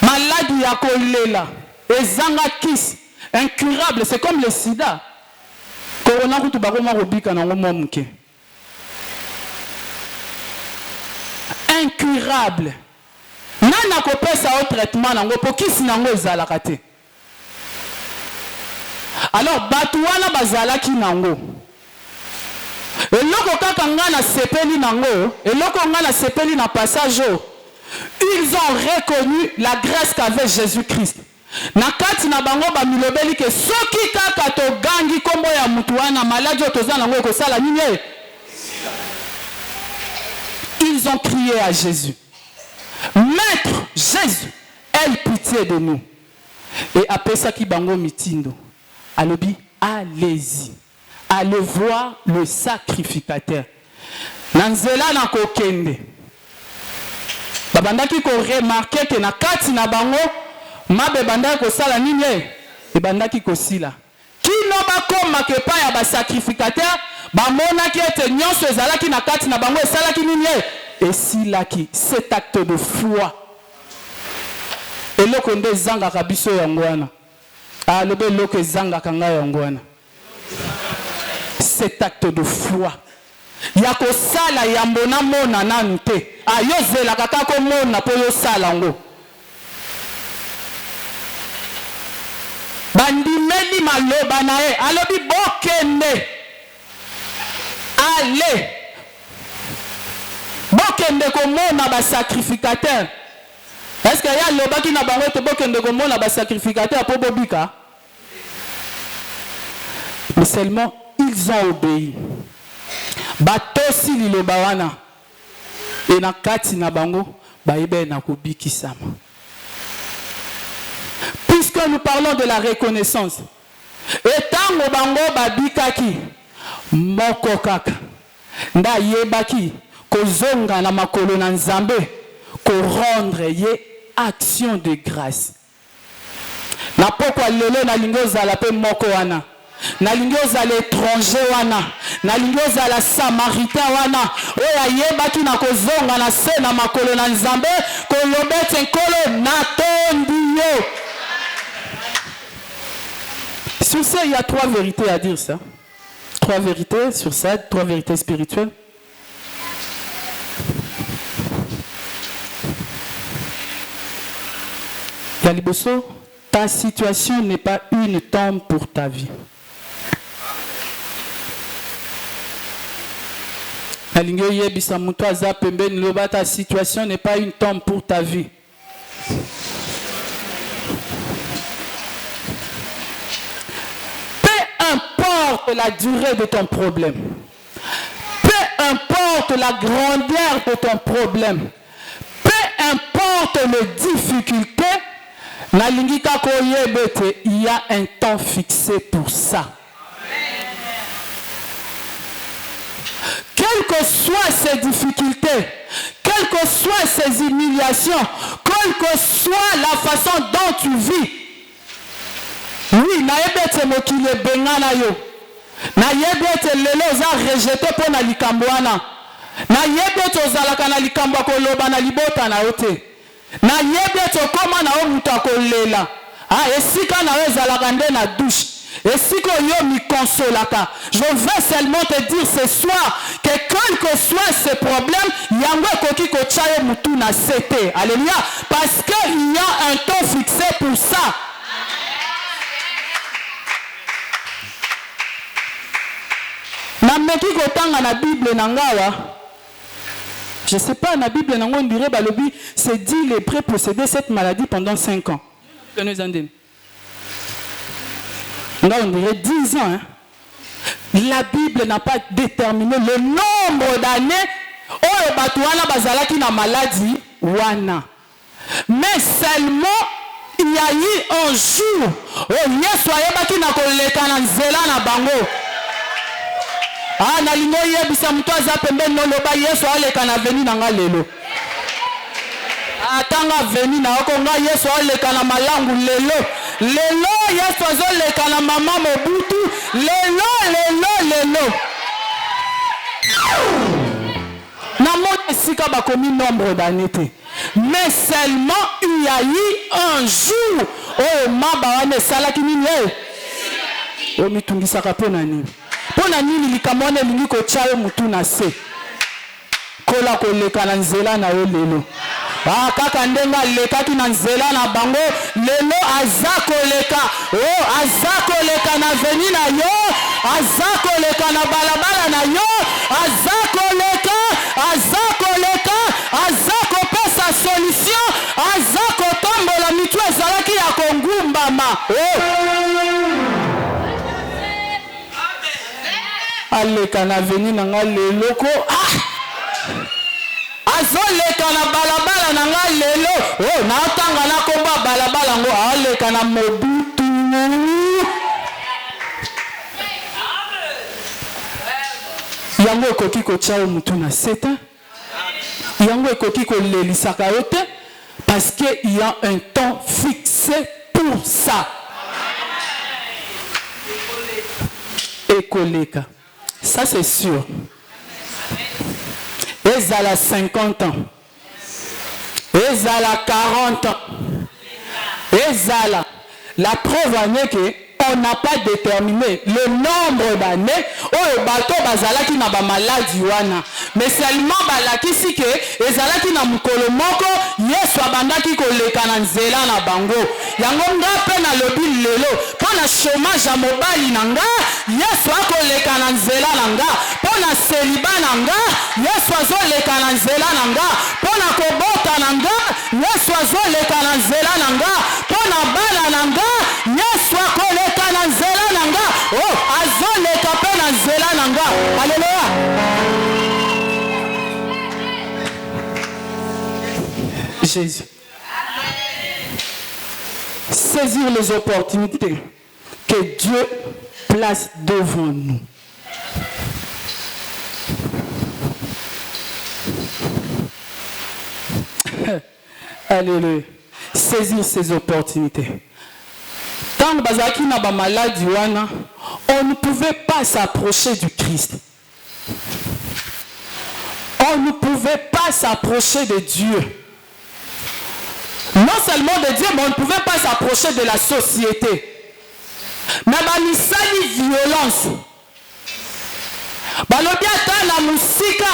Maladie ya kolela, ezanga kis, incurable, c'est comme le sida. Corona kutu bakoma robika na ngomo muke. Incurable. Nana kopesa au traitement nango po kisi nango ezalaka te. Alors batu wana bazalaki nango. Eloko kaka nga na sepeli nango, eloko nga na sepeli na passage, ils ont reconnu la grâce qu'avait Jésus-Christ. Nakati na bango ba milobeli ke soki kaka to gangi kombo ya mutu wana maladi otoza nango ko sala nini. Ils ont crié à Jésus. Maître Jésus, aie pitié de nous. Et après ça qui bango mitindo. Alobi, allez-y. Allez voir le sacrificateur. Nanzela na kokende. Babandaki ko remarquer que na kati na bango mabe bandaki ko sala nini e bandaki ko sila. Kino bakoma ke pa ya ba sacrificateur bamona ki ete nyonso ezalaki na kati na bango esalaki nini et silaki cet acte de foi. Eloko nde zanga kabiso yango wana. Alobe eloko zanga kanga yango wana. Cet acte de foi. Yako sala yambona mona nanu te. Ayozela kaka ko mona po yo sala ngo. Bandimeli maloba na e alobi bokende. Allez. Bokende ko mona ba sacrificateur. Est-ce que ya loba ki na bango te bokende ko mona ba sacrificateur po bobika? Mais seulement ils ont obéi. Batosi liloba wana. Et na kati na bango baebe na kobikisama. Puisque nous parlons de la reconnaissance. Et tango bango babikaki moko kaka nda yebaki kozonga na makolo na Nzambe ko rendre ye action de grâce. Na pokwa lelo na lingo zala pe moko wana. Na lingo zala étranger wana. Na lingo zala samaritain wana. Oya yebaki na kozonga na se na makolo na Nzambe ko lobete nkolo na tondi yo. Sur ça, il y a trois vérités à dire ça. Trois vérités sur ça, trois vérités spirituelles. Yaliboso, ta situation n'est pas une tombe pour ta vie. Ta situation n'est pas une tombe pour ta vie. Peu importe la durée de ton problème, peu importe la grandeur de ton problème, peu importe les difficultés, il y a un temps fixé pour ça. Quelles que soient ces difficultés, quelles que soient ces humiliations, quelle que soit la façon dont tu vis, oui, naebete mokile bengana yo. Naebete lelo za rejeté pour na likambo wana. Naebete ozalaka na likambo koloba na libota na yote. Naebete koma na o muta kolela. Ah, esika na ozalaka nde na douche. Esiko yo mi consolaka. Je veux seulement te dire ce soir que quel que soit ce problème, yango koki ko chayo mutu na sete. Alléluia. Parce qu'il y a un temps fixé pour ça. Nameki kotanga na Bible nangawa. Je ne sais pas, na Bible nango on dirait balobi c'est dit les prêts possédaient cette maladie pendant 5 ans. Là on dirait 10 ans. Hein? La Bible n'a pas déterminé le nombre d'années où batuana bazalaki na maladie wana. Mais seulement il y a eu un jour où Yesu ayebaki na koleka na nzela na bango. Ah, na lingo yebisa mutu aza pembeni noloba Yesu aleka na veni na nga lelo. Atanga veni na oko nga Yesu aleka na malangu lelo. Lelo Yesu azoleka na mama Mobutu. Lelo. Na moni esika bakomi nombre d'années te. Mais seulement il y a eu un jour où Mabawane salaki nini eh? O mitungisaka pona nini? Pona nini likamone lingi ko chayo mutu na se. Kola koleka na nzela na yo lelo. Ah kaka ndenga lekaki na nzela na bango lelo azakoleka. Oh azakoleka na veni na yo, azakoleka na balabala na yo, azakoleka azakopesa solution, azakotombola mitu ezalaki ya kongumbama. Oh. Aleka na veni na nga leloko. Azoleka na balabala na nga lelo. Oh, naotanga na komba balabala ngo aleka na Mobutu. Yango ekoki kotia mutu na seta. Yango ekoki kolelisaka yo te parce que il y a un temps fixé pour ça. Ekoleka. Ça c'est sûr. Ezala 50 ans. Ezala 40 ans. Ezala. La preuve en est que on n'a pas déterminé le nombre d'années où bato bazalaki na ba maladie wana. Mais seulement balakisi ke ezalaki na mukolo moko Yesu abandaki koleka na nzela na bango. Yango nga pe na lobi lelo pona chômage ya mobali na nga Yesu akoleka na nzela na nga. Pona celiba na nga Yesu azoleka na nzela na nga. Pona kobota na nga Yesu azoleka na nzela na nga. Pona bana na nga Yesu akoleka na nzela na nga. Oh azoleka pe na nzela na nga. Alléluia. Jésus. Saisir les opportunités que Dieu place devant nous. Alléluia. Saisir ces opportunités. Quand bazaki na ba maladie wana, on ne pouvait pas s'approcher du Christ. On ne pouvait pas s'approcher de Dieu. Non seulement de Dieu, mais on ne pouvait pas s'approcher de la société. Mais bamisali violence. Balobi ata na musika.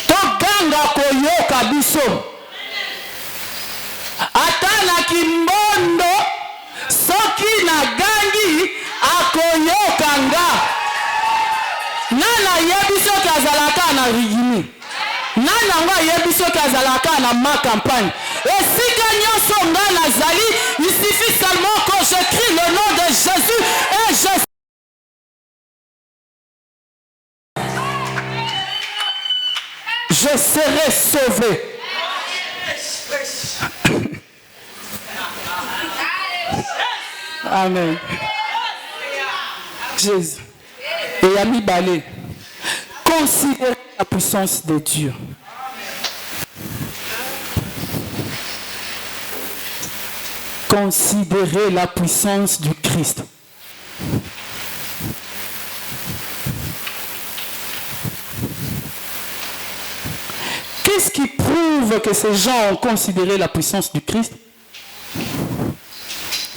To ganga koyoka biso. Ata na kimbondo soki na gangi akoyoka nga. Nana yebiso kazalaka na rigimi. Nana nga yebiso kazalaka na ma campagne. Et si gagnons son nom Nazali, il suffit seulement que je crie le nom de Jésus et je serai sauvé. Amen. Jésus. Et ami Balé, considérez la puissance de Dieu. Considérez la puissance du Christ. Qu'est-ce qui prouve que ces gens ont considéré la puissance du Christ?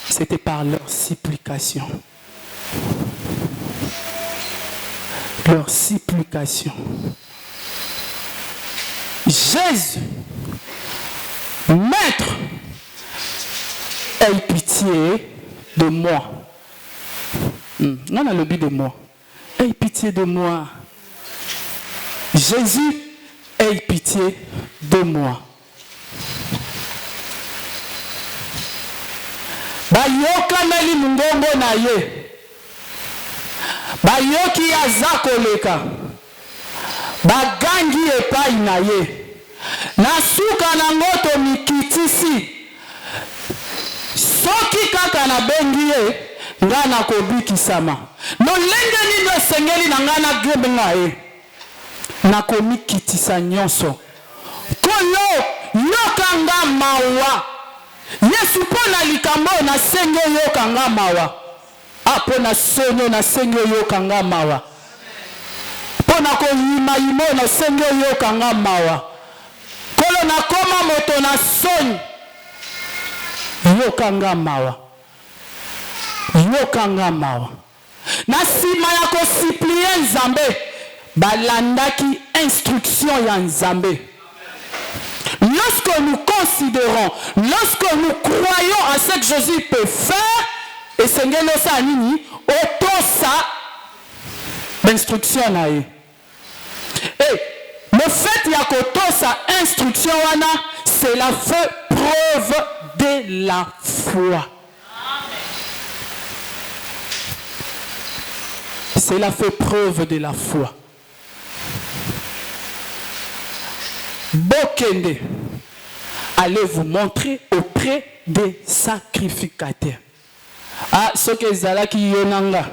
C'était par leur supplication. Leur supplication. Jésus, Maître, aie pitié de moi. Non, le but de moi. Aie pitié de moi. Jésus, aie pitié de moi. Bayoka meli mungongo na ye. Bayoki azakoleka. Bagangi epai na ye. Nasuka na ngoto mikitisi. kaka na bengi ye nga na kobikisama lolenge nini esengeli na nga na grebe nga ye nakomikitisa nyonso kolo yoka nga mawa yesu mpo na likambo nasengi oyoka nga mawa mpo na soni nasengi oyoka nga mawa mpo na koyimayima nasengi oyoka nga mawa kolo nakoma moto na soni yoka nga mawa yoka nga mawa na nsima ya kosiplie nzambe balandaki instruction ya nzambe. Lorsque nous considérons, lorsque nous croyons à ce que Jésus peut faire, et c'est ce que nous ça l'instruction na ye. Et le fait ya koto sa instruction wana, c'est la preuve de la foi. C'est la preuve de la foi. Bokende, allez vous montrer auprès des sacrificateurs. Ah, ce que Zala qui yonanga.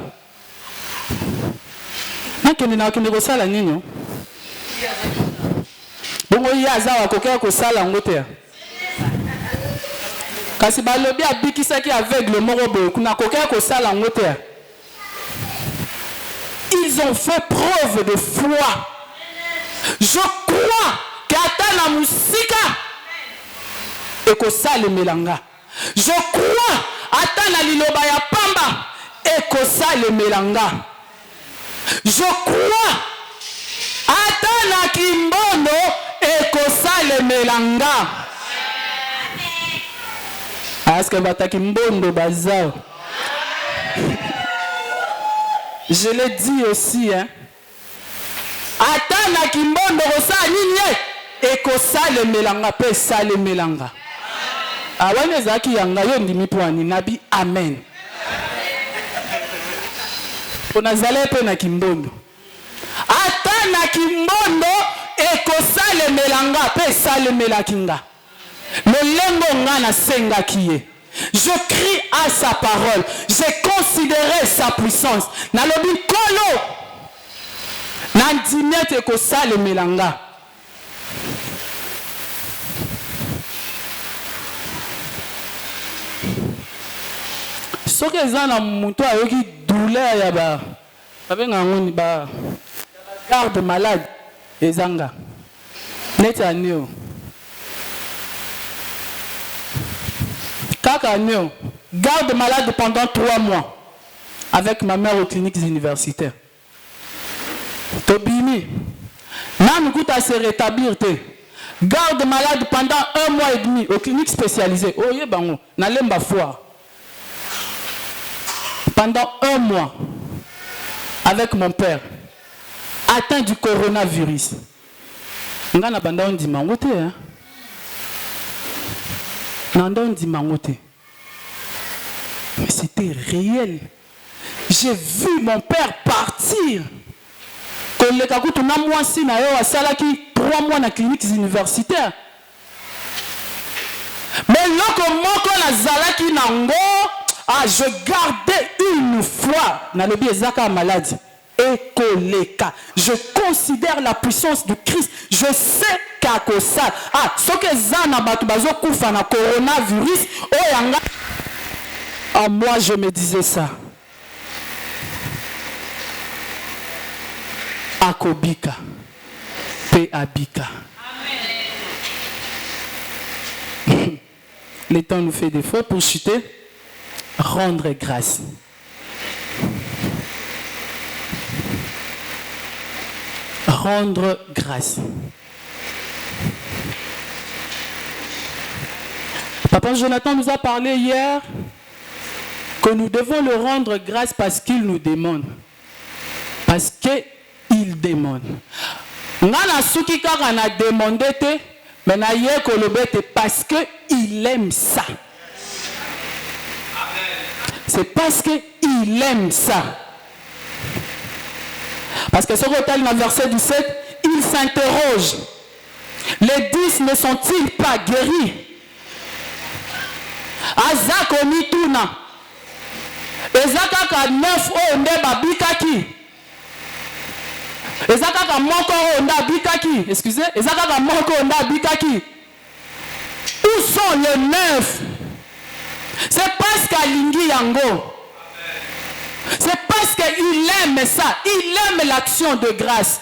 Nakende na kende ko sala nini? Bongo yaza wa kokea ko sala ngote. Kasi balobi abikisa ki aveugle moko boye kuna kokea ko sala ngote. Ils ont fait preuve de foi. Je crois qu'ata na musika ekosala melanga. Je crois ata na liloba ya pamba ekosala melanga. Je crois ata na kimbondo ekosala melanga. Est-ce que bata kimbondo bazao? Je l'ai dit aussi, hein. Ata na kimbondo kosa nini ekosala melanga pe sala melanga. Awane zaki yanga yo ndimi pwani nabi amen. Onazale pe na kimbondo. Ata na kimbondo ekosala melanga pe sala melakinga. Lolengo ngana senga kiye. Je crie à sa parole. J'ai considéré sa puissance. Nalobi kolo. Nandimete ekosala melanga. Soki ezana mutu ayoki douleur ya ba abenga ngoni ba garde malade ezanga neti aneo kaka aneo garde malade pendant 3 mois avec ma mère aux cliniques universitaires tobimi nanu kuta se rétablir te garde malade pendant 1 mois et demi aux cliniques spécialisées oye bango na lemba foire pendant 1 mois avec mon père atteint du coronavirus. Ngana banda on dit mangote hein. Nanda on dit mangote. Mais c'était réel. J'ai vu mon père partir. Quand le kakutu na moi si na yo asala ki 3 mois na cliniques universitaires. Mais loko moko na zalaki nango. Ah, je gardais une foi dans le biais de maladie. Ekoleka. Je considère la puissance du Christ. Je sais qu'à ça. Ah, ce que Zana Batubazo Koufa na coronavirus. Oh, yanga. Ah, moi, je me disais ça. Akobika. Pe abika. Amen. Le temps nous fait défaut pour chuter. Rendre grâce. Rendre grâce. Papa Jonathan nous a parlé hier que nous devons le rendre grâce parce qu'il nous demande. Parce qu'il demande. Ngana suki kaka na demandé te, mais na ye kolobete parce qu'il aime ça. C'est parce qu'il aime ça. Parce que ce qu'on dans le verset 17, il s'interroge. Les 10 ne sont-ils pas guéris? Azakomi tuna, eza kaka 9 oyo nde babikaki. Eza kaka moko oyo nde abikaki. Excusez, eza kaka moko oyo nde abikaki. Où sont les 9? C'est parce qu'alingi yango. C'est parce qu'il aime ça. Il aime l'action de grâce.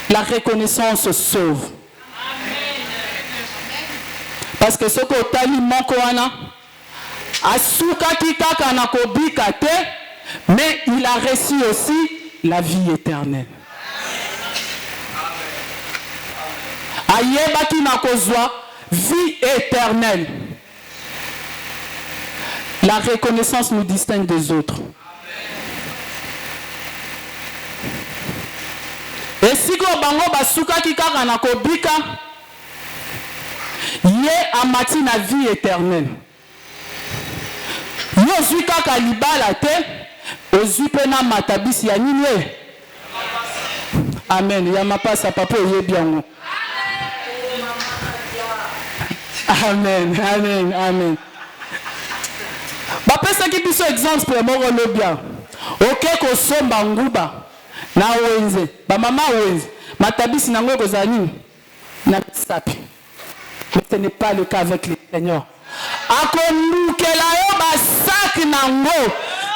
La reconnaissance sauve. Parce que ce que tali moko wana asuka kikaka na kobika te, mais il a reçu aussi la vie éternelle. Ayeba ki na kozwa vie éternelle. La reconnaissance nous distingue des autres. Et si bango basuka kikaka na kobika, ye amati na vie éternelle. Yo zui kaka libala te, ozui pe na matabisi ya nini ye. Amen. Ya mapasa papa ye biango. Amen, amen, amen. Bapesaki biso exemple moko lobia. Ok kosomba nguba na wenze. Ba mama wenze. Matabisi nango kozala nini? Na sapi. Mais ce n'est pas le cas avec les seigneurs.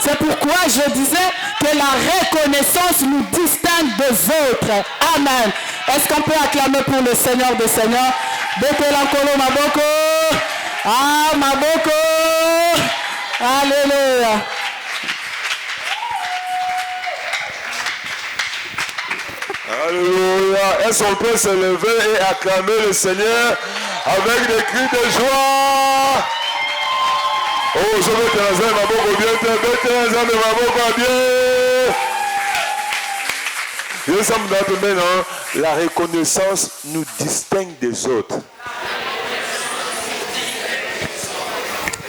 C'est pourquoi je disais que la reconnaissance nous distingue des autres. Amen. Est-ce qu'on peut acclamer pour le Seigneur des Seigneurs? Betelakolo maboko. Ah, maboko. Alléluia. Alléluia. Est-ce qu'on peut se lever et acclamer le Seigneur avec des cris de joie? Oh, je vais te lancer ma boucle bien, je vais te lancer ma boucle bien. La reconnaissance nous distingue des autres.